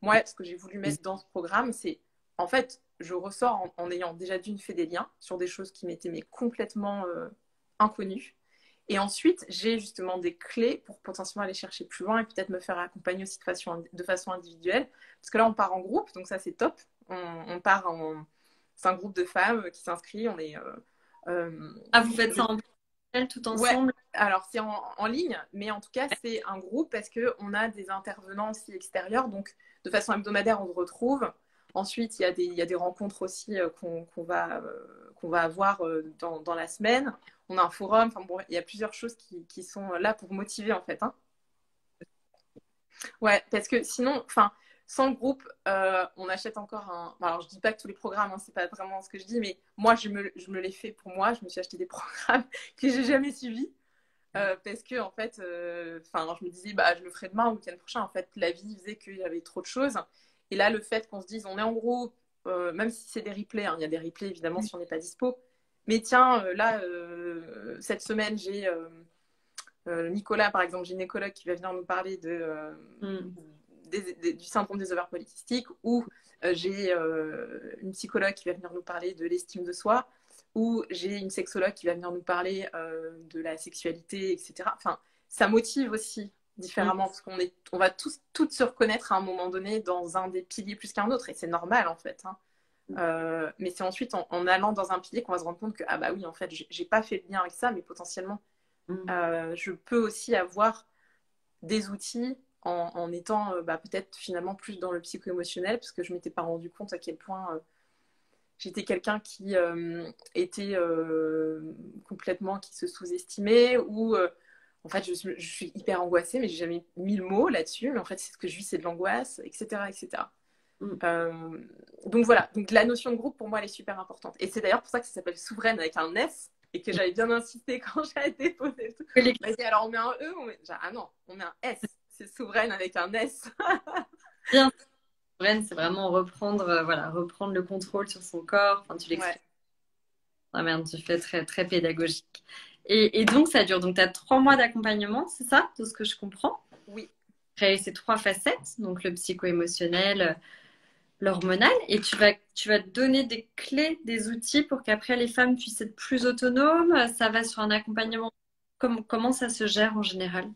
moi, ce que j'ai voulu mettre dans ce programme, c'est en fait, je ressors en ayant déjà d'une fait des liens sur des choses qui m'étaient mais complètement inconnues. Et ensuite, j'ai justement des clés pour potentiellement aller chercher plus loin et peut-être me faire accompagner aussi de façon individuelle. Parce que là, on part en groupe, donc ça, c'est top. On part en... C'est un groupe de femmes qui s'inscrit. On est... Ah, vous faites ça en parallèle tout Ouais, ensemble? alors c'est en ligne, mais en tout cas, c'est un groupe parce qu'on a des intervenants aussi extérieurs. Donc, de façon hebdomadaire, on se retrouve. Ensuite, il y a des rencontres aussi qu'on va avoir dans la semaine. On a un forum. Enfin, bon, il y a plusieurs choses qui sont là pour motiver, en fait. Hein. Ouais, parce que sinon, enfin, sans le groupe, on achète encore un. Alors, je dis pas que tous les programmes, hein, c'est pas vraiment ce que je dis, mais moi, je me l'ai fait pour moi. Je me suis acheté des programmes que j'ai jamais suivis. Parce que en fait, je me disais, bah, je le ferai demain ou le week-end prochain. En fait, la vie faisait qu'il y avait trop de choses. Et là, le fait qu'on se dise, on est en groupe, même si c'est des replays, hein, il y a des replays évidemment si on n'est pas dispo. Mais tiens, là, cette semaine, j'ai Nicolas, par exemple, gynécologue, qui va venir nous parler Mm. du syndrome des ovaires polykystiques, ou j'ai une psychologue qui va venir nous parler de l'estime de soi, ou j'ai une sexologue qui va venir nous parler de la sexualité, etc. Enfin, ça motive aussi Mm. différemment parce on va tous toutes se reconnaître à un moment donné dans un des piliers plus qu'un autre et c'est normal en fait. Hein. Mais c'est ensuite en allant dans un pilier qu'on va se rendre compte que ah bah oui en fait j'ai pas fait le lien avec ça mais potentiellement Mm. je peux aussi avoir des outils en étant peut-être finalement plus dans le psycho-émotionnel parce que je m'étais pas rendu compte à quel point j'étais quelqu'un qui était complètement qui se sous-estimait ou en fait je suis hyper angoissée mais j'ai jamais mis le mot là-dessus mais en fait c'est ce que je vis c'est de l'angoisse etc etc. Mm. Euh, donc voilà, donc la notion de groupe pour moi elle est super importante. Et c'est d'ailleurs pour ça que ça s'appelle souveraine avec un S et que j'avais bien insisté quand j'ai déposé tout. On m'a dit alors on met un E, ah non, on met un S. C'est souveraine avec un S. Bien, Souveraine, c'est vraiment reprendre, voilà, reprendre le contrôle sur son corps. Enfin, tu Ouais, l'expliques. Ah merde, tu fais très, très pédagogique. Et donc, ça dure. Donc, tu as 3 mois d'accompagnement, c'est ça, tout ce que je comprends. oui. Créer ces 3 facettes, donc le psycho-émotionnel, l'hormonal, et tu vas te donner des clés, des outils pour qu'après les femmes puissent être plus autonomes. Ça va sur un accompagnement. Comment ça se gère en général?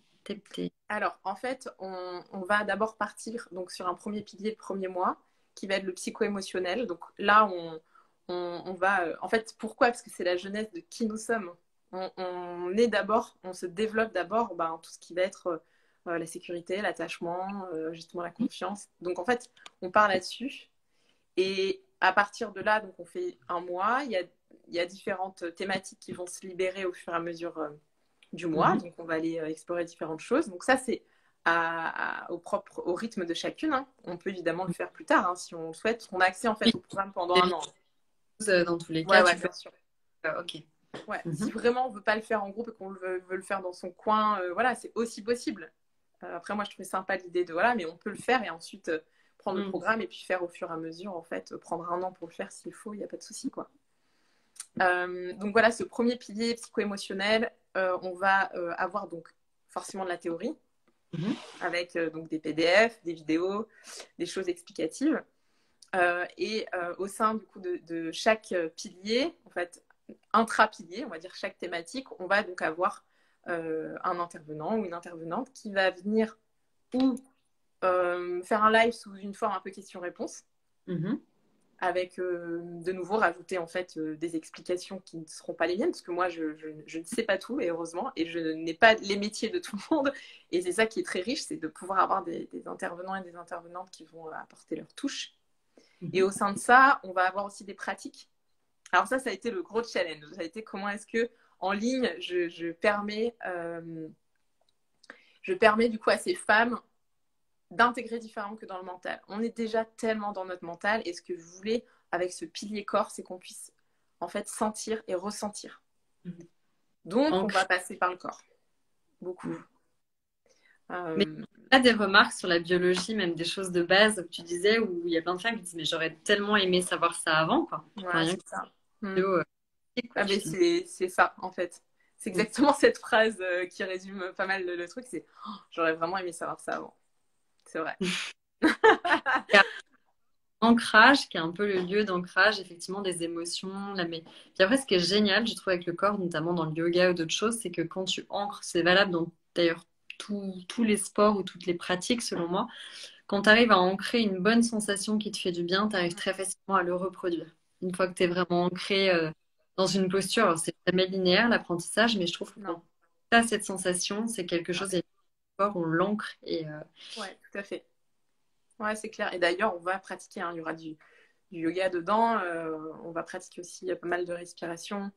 Alors en fait, on va d'abord partir donc sur un premier pilier le premier mois qui va être le psycho-émotionnel. Donc là, on va. En fait, pourquoi? Parce que c'est la jeunesse de qui nous sommes. On est d'abord, on se développe d'abord tout ce qui va être la sécurité, l'attachement, justement la confiance. Donc en fait, on part là-dessus. Et à partir de là, donc on fait un mois. Il y a différentes thématiques qui vont se libérer au fur et à mesure du mois. Mhm. Donc on va aller explorer différentes choses. Donc ça, c'est au rythme de chacune. Hein. On peut évidemment le faire plus tard hein, si on le souhaite. On a accès en fait au programme pendant un an. Dans tous les Ouais, cas, ouais, tu peux. bien sûr. Ok. Ouais. Si Mhm. vraiment on veut pas le faire en groupe et qu'on veut le faire dans son coin, voilà, c'est aussi possible. Après, moi, je trouvais sympa l'idée de voilà, mais on peut le faire et ensuite prendre le Mhm. programme et puis faire au fur et à mesure, en fait, prendre un an pour le faire s'il faut, il n'y a pas de souci, quoi. Donc voilà, ce premier pilier psycho-émotionnel, on va avoir donc forcément de la théorie Mhm. avec donc des PDF, des vidéos, des choses explicatives. Et au sein du coup de chaque pilier, en fait, intra-pilier, on va dire chaque thématique, on va donc avoir un intervenant ou une intervenante qui va venir ou faire un live sous une forme un peu question-réponse Mhm. avec de nouveau rajouter en fait des explications qui ne seront pas les miennes parce que moi je ne sais pas tout et heureusement et je n'ai pas les métiers de tout le monde et c'est ça qui est très riche, c'est de pouvoir avoir des intervenants et des intervenantes qui vont apporter leur touche et Mhm. au sein de ça on va avoir aussi des pratiques. Alors ça a été le gros challenge, ça a été comment est-ce que en ligne je permets du coup à ces femmes d'intégrer différemment que dans le mental. On est déjà tellement dans notre mental et ce que je voulais avec ce pilier corps, c'est qu'on puisse en fait sentir et ressentir. Mhm. Donc on Ancré. va passer par le corps, beaucoup. Mais Euh, tu as des remarques sur la biologie, même des choses de base que tu disais, où il y a plein de femmes qui disent, mais j'aurais tellement aimé savoir ça avant, quoi. Enfin, voilà, rien c'est que ça. la Hmm. vidéo, quoi, Ah, tu mais te dis. c'est ça en fait. C'est exactement cette phrase qui résume pas mal le truc, c'est oh, j'aurais vraiment aimé savoir ça avant. C'est vrai. Il y a ancrage, qui est un peu le lieu d'ancrage, effectivement, des émotions. Puis après, ce qui est génial, je trouve, avec le corps, notamment dans le yoga ou d'autres choses, c'est que quand tu ancres, c'est valable dans d'ailleurs tous les sports ou toutes les pratiques, selon moi. Quand tu arrives à ancrer une bonne sensation qui te fait du bien, tu arrives très facilement à le reproduire. Une fois que tu es vraiment ancré dans une posture, alors c'est jamais linéaire l'apprentissage, mais je trouve que quand Non. tu as cette sensation, c'est quelque Ouais. chose, et fort, on l'ancre. Ouais, tout à fait. Ouais, c'est clair. Et d'ailleurs, on va pratiquer, hein, il y aura du yoga dedans. On va pratiquer aussi pas mal de respiration.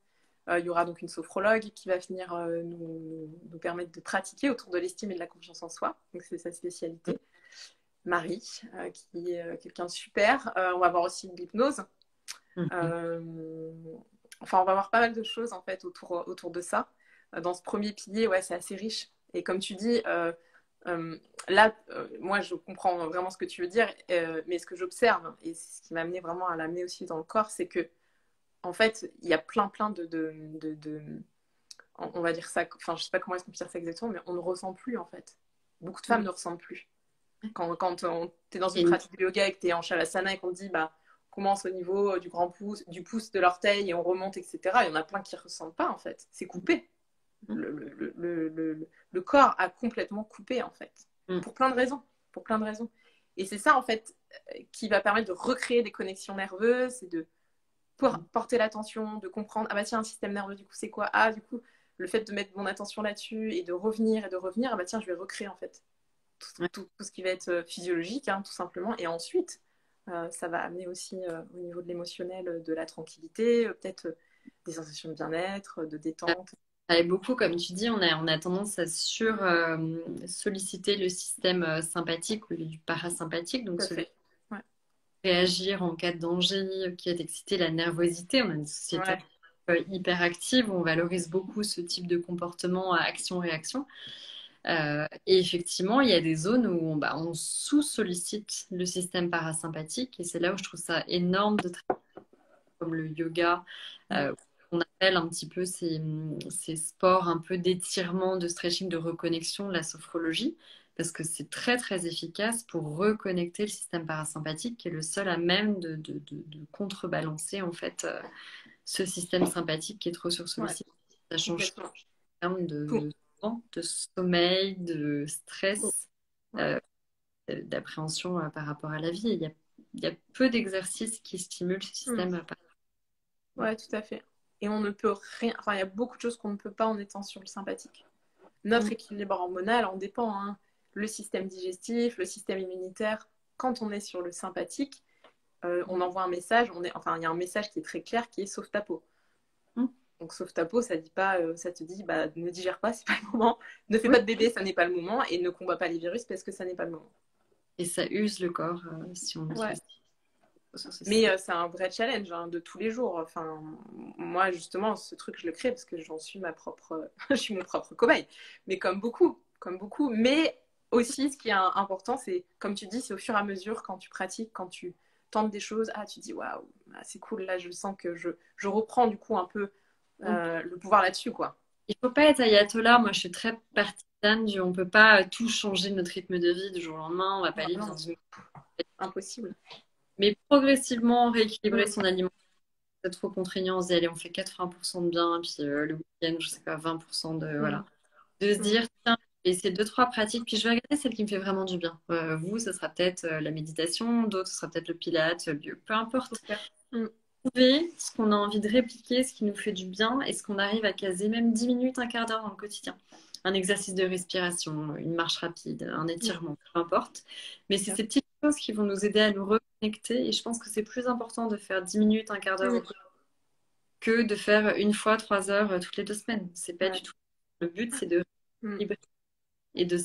Il y aura donc une sophrologue qui va venir nous permettre de pratiquer autour de l'estime et de la confiance en soi. Donc c'est sa spécialité. Marie, qui est quelqu'un de super. On va avoir aussi de l'hypnose. Mhm. Euh, enfin, on va avoir pas mal de choses en fait autour de ça. Dans ce premier pilier, ouais, c'est assez riche. Et comme tu dis, là, moi, je comprends vraiment ce que tu veux dire, mais ce que j'observe, et c'est ce qui m'a amené vraiment à l'amener aussi dans le corps, c'est que, en fait, il y a plein on va dire ça, enfin, je sais pas comment est-ce qu'on peut dire ça exactement, mais on ne ressent plus, en fait. Beaucoup de femmes ne ressentent plus. Quand tu es dans une Et pratique de yoga et que tu es en shavasana et qu'on te dit, bah, on commence au niveau du grand pouce, du pouce de l'orteil et on remonte, etc., il y en a plein qui ne ressentent pas, en fait. C'est coupé. le corps a complètement coupé, en fait. Mm. Pour plein de raisons. Pour plein de raisons. Et c'est ça, en fait, qui va permettre de recréer des connexions nerveuses, c'est de porter l'attention, de comprendre, ah bah tiens, un système nerveux, du coup, c'est quoi? Ah, du coup, le fait de mettre mon attention là-dessus et de revenir, ah bah tiens, je vais recréer, en fait, tout ce qui va être physiologique, hein, tout simplement. Et ensuite, ça va amener aussi au niveau de l'émotionnel, de la tranquillité, peut-être des sensations de bien-être, de détente. Et beaucoup, comme tu dis, on a tendance à solliciter le système sympathique au lieu du parasympathique, donc Tout à celui fait. Ouais. réagir en cas de danger, qui est d'exciter la nervosité. On a une société hyper active où on valorise beaucoup ce type de comportement à action-réaction. Et effectivement, il y a des zones où on sous-sollicite le système parasympathique et c'est là où je trouve ça énorme de travailler comme le yoga. On appelle un petit peu ces sports un peu d'étirement, de stretching, de reconnexion, la sophrologie, parce que c'est très très efficace pour reconnecter le système parasympathique qui est le seul à même de contrebalancer en fait ce système sympathique qui est trop sursollicité. Ça change en termes de sommeil, de stress, d'appréhension par rapport à la vie. Il y a peu d'exercices qui stimulent ce système. Ouais, tout à fait. Et on ne peut rien. Enfin, il y a beaucoup de choses qu'on ne peut pas en étant sur le sympathique. Notre équilibre hormonal en dépend. Hein. Le système digestif, le système immunitaire. Quand on est sur le sympathique, on envoie un message. Enfin, il y a un message qui est très clair qui est sauve ta peau. Donc, sauve ta peau, ça dit pas, ça te dit, bah, ne digère pas, c'est pas le moment. Ne fais pas de bébé, ça n'est pas le moment. Et ne combat pas les virus parce que ça n'est pas le moment. Et ça use le corps si on Ouais. sur ce Mais c'est un vrai challenge hein, de tous les jours. Enfin, moi, justement, ce truc, je le crée parce que j'en suis ma propre... je suis mon propre cobaye. Mais comme beaucoup, comme beaucoup. Mais aussi, ce qui est important, c'est, comme tu dis, c'est au fur et à mesure, quand tu pratiques, quand tu tentes des choses, ah, tu dis, waouh, c'est cool, là, je sens que je reprends du coup un peu le pouvoir là-dessus, quoi. Il faut pas être ayatollah. Moi, je suis très partisane du on peut pas tout changer notre rythme de vie du jour au lendemain. On va pas aller dans une... Impossible. Mais progressivement rééquilibrer son alimentation. C'est trop contraignant. On se dit, allez, on fait 80% de bien, puis le week-end, je sais pas, 20% de... Voilà. De se dire, tiens, et ces deux, trois pratiques, puis je vais regarder celle qui me fait vraiment du bien. Vous, ce sera peut-être la méditation, d'autres, ce sera peut-être le pilate, peu importe. Trouver ce qu'on a envie de répliquer, ce qui nous fait du bien, et ce qu'on arrive à caser même 10 minutes, un quart d'heure dans le quotidien. Un exercice de respiration, une marche rapide, un étirement, peu importe. Mais c'est ces petites choses qui vont nous aider à nous reconnecter, et je pense que c'est plus important de faire 10 minutes, un quart d'heure au quotidien que de faire une fois 3 heures toutes les 2 semaines. C'est pas du tout. Le but, c'est de rééquilibrer et donc,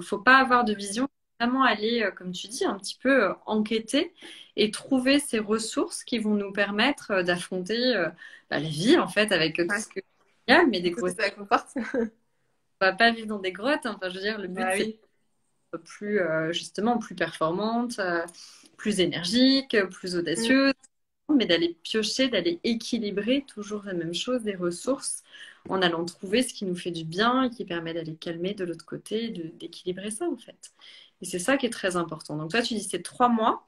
faut pas avoir de vision, vraiment aller, comme tu dis, un petit peu enquêter et trouver ces ressources qui vont nous permettre d'affronter la vie, en fait, avec tout ce qu'il y a, mais des grosses... Ça comporte. On va pas vivre dans des grottes, hein. Enfin, je veux dire, le but, c'est d'être plus, justement, plus performante, plus énergique, plus audacieuse, mais d'aller piocher, d'aller équilibrer toujours la même chose, des ressources, en allant trouver ce qui nous fait du bien et qui permet d'aller calmer de l'autre côté, d'équilibrer ça en fait. Et c'est ça qui est très important. Donc toi, tu dis c'est 3 mois.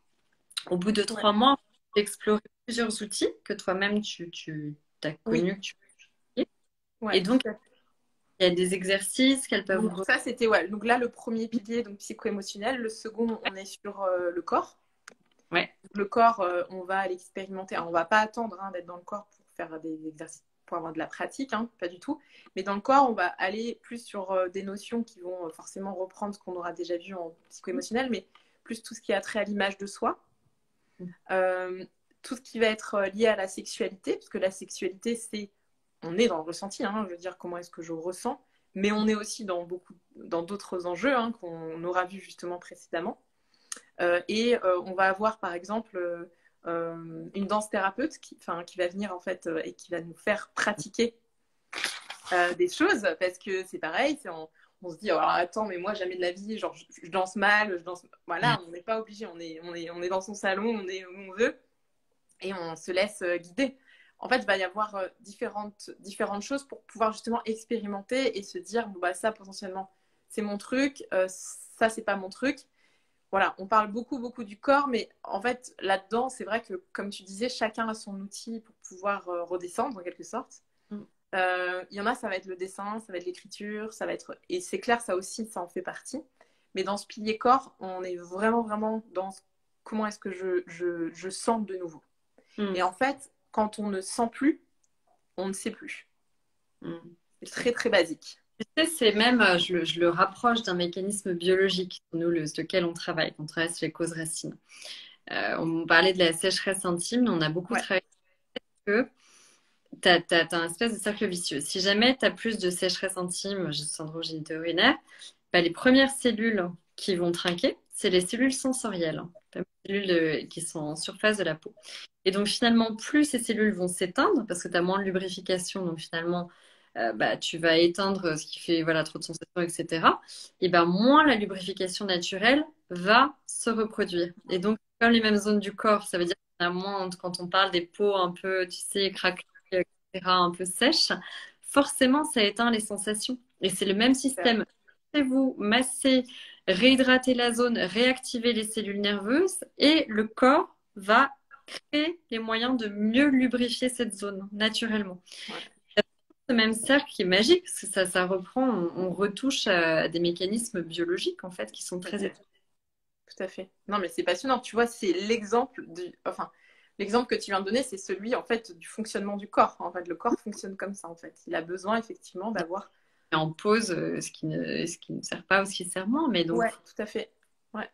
Au bout de 3 mois, tu explorer plusieurs outils que toi-même tu as connus, que tu et donc, il y a des exercices qu'elles peuvent... Donc, ça, c'était, donc là, le premier pilier, donc psycho-émotionnel. Le second, on est sur le corps. Le corps, on va l'expérimenter. On ne va pas attendre d'être dans le corps pour faire des exercices, pour avoir de la pratique, hein, pas du tout. Mais dans le corps, on va aller plus sur des notions qui vont forcément reprendre ce qu'on aura déjà vu en psycho-émotionnel, mais plus tout ce qui a trait à l'image de soi. Tout ce qui va être lié à la sexualité, parce que la sexualité, on est dans le ressenti, hein, je veux dire, comment est-ce que je ressens, mais on est aussi dans d'autres enjeux hein, qu'on aura vu justement précédemment. Et on va avoir par exemple une danse thérapeute qui va venir en fait et qui va nous faire pratiquer des choses parce que c'est pareil, on se dit oh, attends mais moi jamais de la vie genre je danse mal, voilà, on n'est pas obligé, on est dans son salon, on est où on veut et on se laisse guider. En fait, il va y avoir différentes choses pour pouvoir justement expérimenter et se dire bon bah ça potentiellement c'est mon truc, ça c'est pas mon truc. Voilà, on parle beaucoup du corps, mais en fait, là-dedans, c'est vrai que, comme tu disais, chacun a son outil pour pouvoir redescendre, en quelque sorte. Il y en a, ça va être le dessin, ça va être l'écriture, ça va être... Et c'est clair, ça aussi, ça en fait partie. Mais dans ce pilier corps, on est vraiment, vraiment dans comment est-ce que je sens de nouveau. Mm. Et en fait, quand on ne sent plus, on ne sait plus. Mm. C'est très, très basique. Tu sais, c'est même, je le rapproche d'un mécanisme biologique, nous, lequel on travaille, on travaille sur les causes racines. On parlait de la sécheresse intime, mais on a beaucoup Ouais, travaillé que tu as un espèce de cercle vicieux. Si jamais tu as plus de sécheresse intime, syndrome génito-urinaire, bah, les premières cellules qui vont trinquer, c'est les cellules sensorielles, hein, les cellules qui sont en surface de la peau. Et donc finalement, plus ces cellules vont s'éteindre, parce que tu as moins de lubrification, donc finalement, bah, tu vas éteindre ce qui fait voilà, trop de sensations, etc. Et ben moins la lubrification naturelle va se reproduire. Et donc, comme les mêmes zones du corps, ça veut dire qu'il y en a moins quand on parle des peaux un peu, tu sais, craquelées, etc., un peu sèches, forcément, ça éteint les sensations. Et c'est le même super. système. Vous massez, réhydrater la zone, réactiver les cellules nerveuses et le corps va créer les moyens de mieux lubrifier cette zone naturellement. Ouais. Ce même cercle qui est magique, parce que ça reprend, on retouche à des mécanismes biologiques en fait qui sont Tout à très fait. étonnants. Tout à fait. Non, mais c'est passionnant. Tu vois, c'est l'exemple du... Enfin, l'exemple que tu viens de donner, c'est celui, en fait, du fonctionnement du corps. En fait, le corps fonctionne comme ça, en fait. Il a besoin, effectivement, d'avoir... Et en pause ce qui ne sert pas ou ce qui sert moins, mais donc Ouais, tout à fait. Ouais.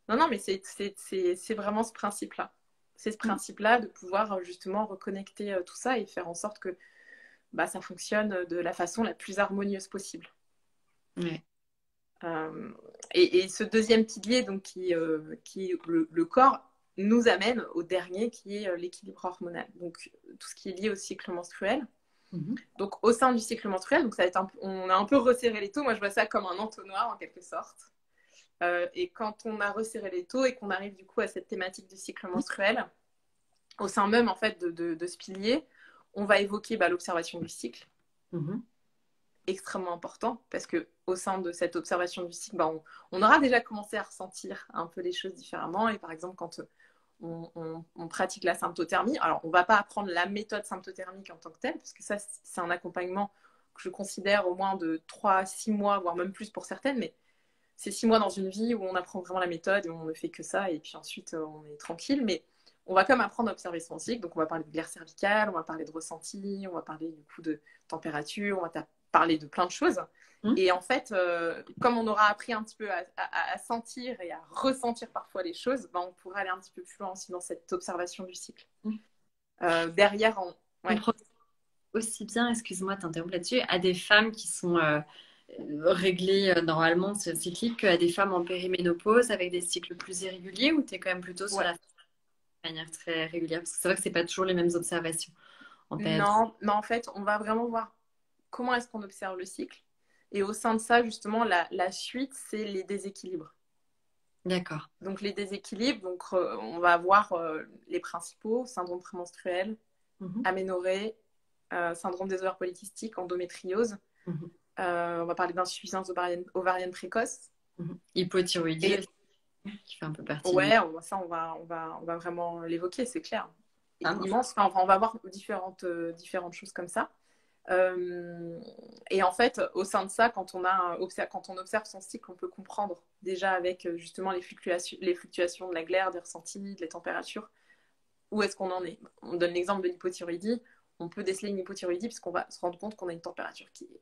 Non, non, mais c'est vraiment ce principe-là. C'est ce principe-là de pouvoir justement reconnecter tout ça et faire en sorte que bah, ça fonctionne de la façon la plus harmonieuse possible. ouais. Euh, et ce deuxième pilier, donc, qui est le corps, nous amène au dernier qui est l'équilibre hormonal. Donc tout ce qui est lié au cycle menstruel. Mhm. Donc au sein du cycle menstruel, donc ça va être on a un peu resserré les taux. Moi je vois ça comme un entonnoir en quelque sorte. Et quand on a resserré les taux et qu'on arrive du coup à cette thématique du cycle menstruel, au sein même en fait de ce pilier, on va évoquer bah, l'observation du cycle, Mhm. extrêmement important, parce que au sein de cette observation du cycle, bah, on aura déjà commencé à ressentir un peu les choses différemment. Et par exemple, quand on pratique la symptothermie, alors on ne va pas apprendre la méthode symptothermique en tant que telle, parce que ça, c'est un accompagnement que je considère au moins de 3 à 6 mois, voire même plus pour certaines, mais c'est 6 mois dans une vie où on apprend vraiment la méthode et on ne fait que ça, et puis ensuite on est tranquille. Mais on va quand même apprendre à observer son cycle. Donc on va parler de glaire cervicale, on va parler de ressenti, on va parler du coup de température, on va parler de plein de choses. Mhm. Et en fait, comme on aura appris un petit peu à sentir et à ressentir parfois les choses, ben, on pourra aller un petit peu plus loin aussi dans cette observation du cycle. Derrière, On ouais. prend aussi bien, excuse-moi de t'interrompre là-dessus, à des femmes qui sont réglées normalement cycliques qu'à des femmes en périménopause avec des cycles plus irréguliers ou tu es quand même plutôt sur Ouais. la manière très régulière? Parce que c'est vrai que c'est pas toujours les mêmes observations en période. Non, non, en fait, on va vraiment voir comment est-ce qu'on observe le cycle. Et au sein de ça, justement, la suite, c'est les déséquilibres. D'accord. Donc les déséquilibres, donc, on va avoir les principaux, syndrome prémenstruel, Mhm. aménorrhée, syndrome des ovaires polykystiques, endométriose. Mhm. On va parler d'insuffisance ovarienne précoce. Mhm. Hypothyroïdie Et aussi, qui fait un peu partie du... ouais, ça, on va vraiment l'évoquer, c'est clair. Ah non. Immense. Enfin, on va voir différentes choses comme ça. Et en fait, au sein de ça, quand quand on observe son cycle, on peut comprendre déjà avec justement les fluctuations de la glaire, des ressentis, des températures, où est-ce qu'on en est. On donne l'exemple de l'hypothyroïdie. On peut déceler une hypothyroïdie puisqu'on va se rendre compte qu'on a une température qui est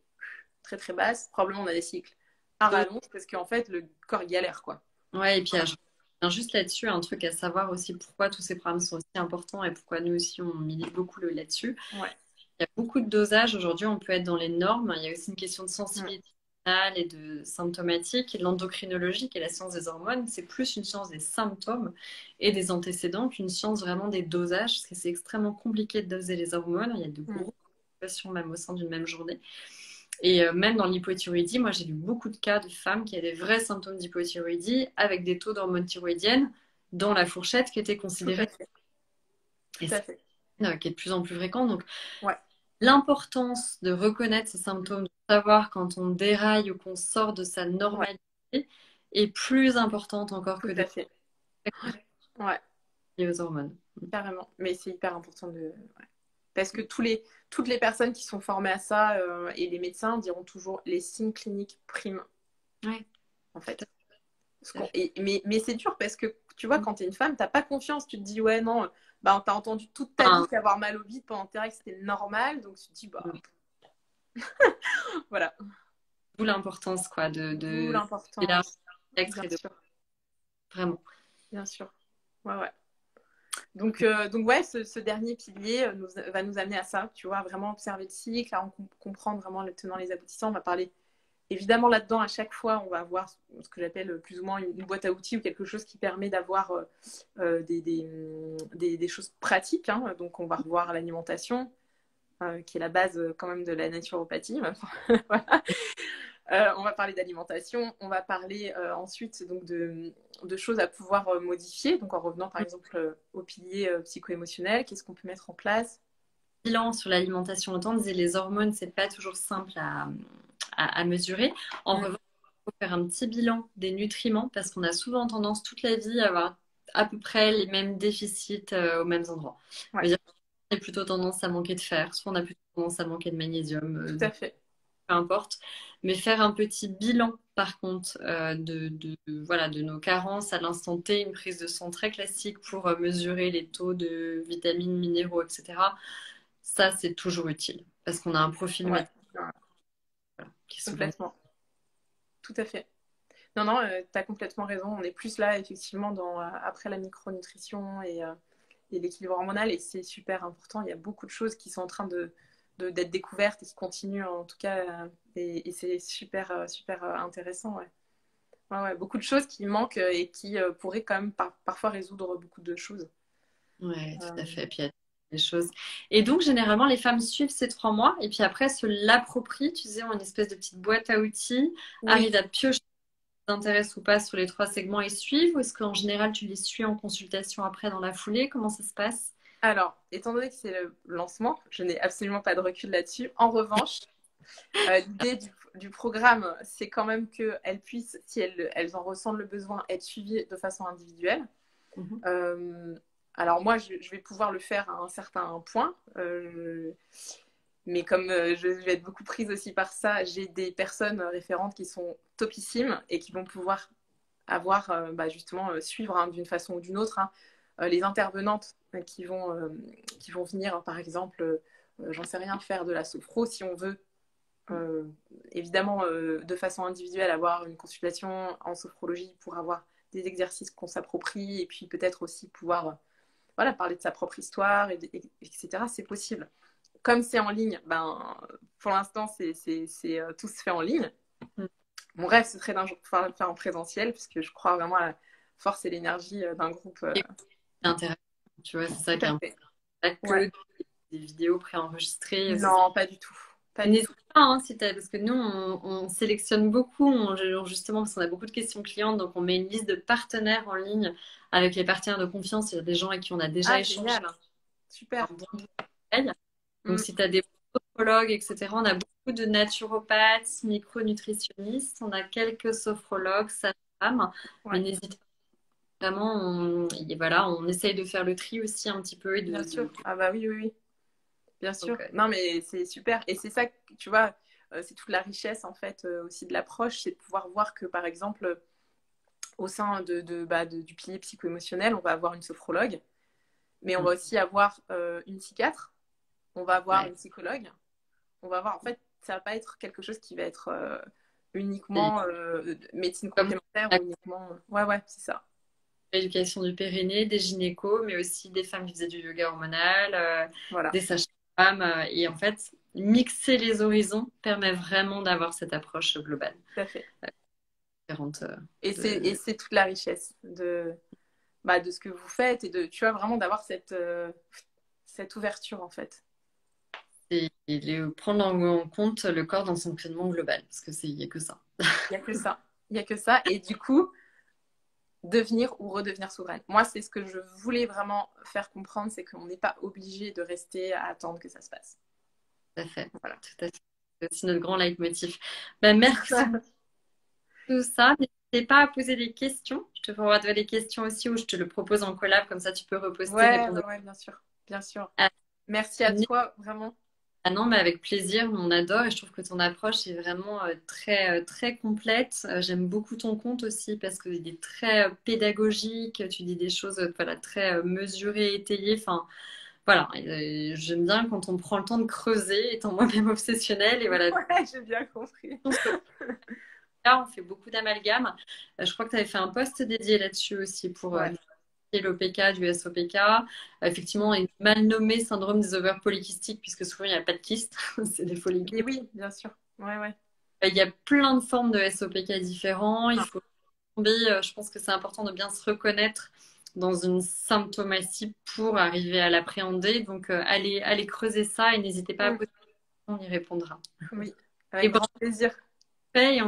très très basse. Probablement on a des cycles à rallonge parce qu'en fait le corps galère quoi. Ouais, et puis je reviens juste là-dessus, un truc à savoir aussi pourquoi tous ces programmes sont aussi importants et pourquoi nous aussi on milite beaucoup là-dessus. Ouais. Il y a beaucoup de dosages aujourd'hui, on peut être dans les normes. Il y a aussi une question de Mm. sensibilité hormonale et de symptomatique. Et l'endocrinologie, qui est la science des hormones, c'est plus une science des symptômes et des antécédents qu'une science vraiment des dosages, parce que c'est extrêmement compliqué de doser les hormones. Il y a de Mm. grosses fluctuations même au sein d'une même journée. Et même dans l'hypothyroïdie, moi j'ai vu beaucoup de cas de femmes qui avaient des vrais symptômes d'hypothyroïdie avec des taux d'hormones thyroïdiennes dans la fourchette qui était Tout à considérée fait. Tout et à c'est fait. qui est de plus en plus fréquent. Donc Ouais. l'importance de reconnaître ces symptômes, de savoir quand on déraille ou qu'on sort de sa Ouais. normalité est plus importante encore Tout que à des fait. Ouais. liées aux hormones. Carrément. Mais c'est hyper important de. Ouais. Parce que toutes les personnes qui sont formées à ça et les médecins diront toujours les signes cliniques priment, Ouais, en tout fait. à fait. Mais c'est dur parce que, tu vois, quand tu es une femme, tu pas confiance. Tu te dis, ouais, non, bah, on t'a entendu toute ta vie Enfin, qu'avoir mal au bide pendant tes règles, c'était normal. Donc tu te dis, bah, voilà. d'où l'importance, quoi, D'où de d'élargir l'importance, le spectre bien et de sûr, vraiment. bien sûr. Ouais, ouais. Donc ouais, ce dernier pilier va nous amener à ça, tu vois, vraiment observer le cycle, à comprendre vraiment les tenants, les aboutissants. On va parler, évidemment, là-dedans, à chaque fois, on va avoir ce que j'appelle plus ou moins une boîte à outils ou quelque chose qui permet d'avoir des choses pratiques. Hein. Donc, on va revoir l'alimentation, qui est la base quand même de la naturopathie. Voilà. On va parler d'alimentation, on va parler ensuite donc de choses à pouvoir modifier. Donc en revenant par exemple au pilier psycho-émotionnel, qu'est-ce qu'on peut mettre en place? Bilan sur l'alimentation, autant on disait les hormones, c'est pas toujours simple à mesurer. En Mm. revanche, il faut faire un petit bilan des nutriments parce qu'on a souvent tendance toute la vie à avoir à peu près les mêmes déficits aux mêmes endroits. Ouais, C'est-à-dire qu'on a plutôt tendance à manquer de fer, soit on a plutôt tendance à manquer de magnésium, tout à fait. peu importe. Mais faire un petit bilan, par contre, voilà, de nos carences à l'instant T, une prise de sang très classique pour mesurer les taux de vitamines, minéraux, etc. Ça, c'est toujours utile parce qu'on a un profil Ouais, métabolique ouais, qui est souvent. complètement. Tout à fait. Non, non, tu as complètement raison. On est plus là, effectivement, après la micronutrition et l'équilibre hormonal, et c'est super important. Il y a beaucoup de choses qui sont en train d'être découvertes et qui continuent, en tout cas, et c'est super, super intéressant. Ouais. Ouais, ouais, beaucoup de choses qui manquent et qui pourraient quand même parfois résoudre beaucoup de choses. Ouais, tout à Euh, fait. Puis il y a des choses. Et donc, généralement, les femmes suivent ces 3 mois et puis après se l'approprient, tu sais, en une espèce de petite boîte à outils, oui, arrivent à piocher si ça t'intéresse ou pas sur les 3 segments et suivent, ou est-ce qu'en général, tu les suis en consultation après dans la foulée? Comment ça se passe? alors, étant donné que c'est le lancement, je n'ai absolument pas de recul là-dessus. En revanche, l'idée du programme, c'est quand même qu'elles puissent, si elles en ressentent le besoin, être suivies de façon individuelle. Mhm. Euh, alors moi, je vais pouvoir le faire à un certain point, mais comme je vais être beaucoup prise aussi par ça, j'ai des personnes référentes qui sont topissimes et qui vont pouvoir avoir, justement, suivre hein, d'une façon ou d'une autre hein, les intervenantes qui vont venir, par exemple, j'en sais rien, faire de la sophro si on veut. Euh, Évidemment, de façon individuelle, avoir une consultation en sophrologie pour avoir des exercices qu'on s'approprie et puis peut-être aussi pouvoir voilà, parler de sa propre histoire, etc. C'est possible. Comme c'est en ligne, pour l'instant, tout se fait en ligne. Mon rêve, ce serait d'un jour pouvoir le faire en présentiel, puisque je crois vraiment à la force et l'énergie d'un groupe. Et c'est intéressant, tu vois, c'est ça Tout qui est à important. fait. Pas Ouais. que des vidéos préenregistrées. Non, pas du tout. Pas du N'hésite tout. pas, hein, parce que nous, on sélectionne beaucoup, justement, parce qu'on a beaucoup de questions clientes, donc on met une liste de partenaires en ligne avec les partenaires de confiance, il y a des gens avec qui on a déjà Ah, échangé génial. un Super. bon bout de conseils. Donc Mm. si tu as des sophrologues, etc., on a beaucoup de naturopathes, micronutritionnistes, on a quelques sophrologues, sages-femmes, mais Ouais, n'hésite pas, vraiment, et voilà, on essaye de faire le tri aussi un petit peu et bien sûr. Ah bah oui, oui, oui. Bien donc, sûr. Non, mais c'est super. Et c'est ça, tu vois, c'est toute la richesse, en fait, aussi de l'approche, c'est de pouvoir voir que, par exemple, au sein du pilier psycho-émotionnel, on va avoir une sophrologue, mais on va aussi avoir une psychiatre, on va avoir ouais. une psychologue, on va avoir, en fait, ça va pas être quelque chose qui va être Et uniquement médecine comme complémentaire ou uniquement. Ouais, ouais, c'est ça. l'éducation du périnée, des gynécos, mais aussi des femmes qui faisaient du yoga hormonal, Voilà, des sages-femmes. Et en fait, mixer les horizons permet vraiment d'avoir cette approche globale, tout à fait. différente Et de c'est toute la richesse de ce que vous faites et tu vois, vraiment d'avoir cette ouverture, en fait. prendre en compte le corps dans son fonctionnement global, parce que il y a que ça. Il n'y a que ça. Il n'y a que ça. Et du coup, devenir ou redevenir souveraine. Moi, c'est ce que je voulais vraiment faire comprendre, c'est qu'on n'est pas obligé de rester à attendre que ça se passe. Tout à fait, Voilà. tout à fait. C'est aussi notre grand leitmotiv. Ben, merci beaucoup pour tout ça. N'hésitez pas à poser des questions. Je te forward des questions aussi ou je te le propose en collab, comme ça tu peux reposter, Ouais, ouais, répondre ouais, bien sûr. Bien sûr. Merci à toi, vraiment. Ah non, mais avec plaisir, on adore et je trouve que ton approche est vraiment très complète. J'aime beaucoup ton compte aussi parce qu'il est très pédagogique, tu dis des choses voilà, très mesurées, étayées. Enfin, voilà, j'aime bien quand on prend le temps de creuser, étant moi-même obsessionnelle. Et voilà, Ouais, j'ai bien compris. là, on fait beaucoup d'amalgames. Je crois que tu avais fait un post dédié là-dessus aussi pour Ouais. l'OPK, du SOPK. Effectivement, il est mal nommé syndrome des ovaires polykystiques, puisque souvent il n'y a pas de kyste, c'est des Et follicules. oui, bien sûr. Ouais, ouais. Il y a plein de formes de SOPK différents. Il Ah, faut tomber, je pense que c'est important de bien se reconnaître dans une symptomatie pour arriver à l'appréhender. Donc, allez creuser ça et n'hésitez pas à mm, poser des questions, on y répondra. oui, Et avec bon, grand plaisir. et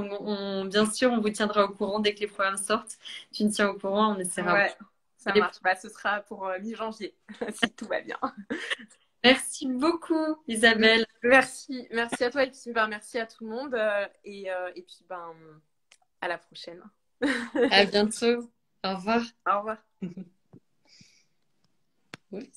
bien sûr, on vous tiendra au courant dès que les programmes sortent. Tu me tiens au courant, on essaiera. Ouais, ça marche. Bah, ce sera pour mi-janvier, si tout va bien. Merci beaucoup, Isabelle. Merci, merci à toi et puis ben, merci à tout le monde et puis ben à la prochaine. À bientôt. Au revoir. Au revoir. Oui.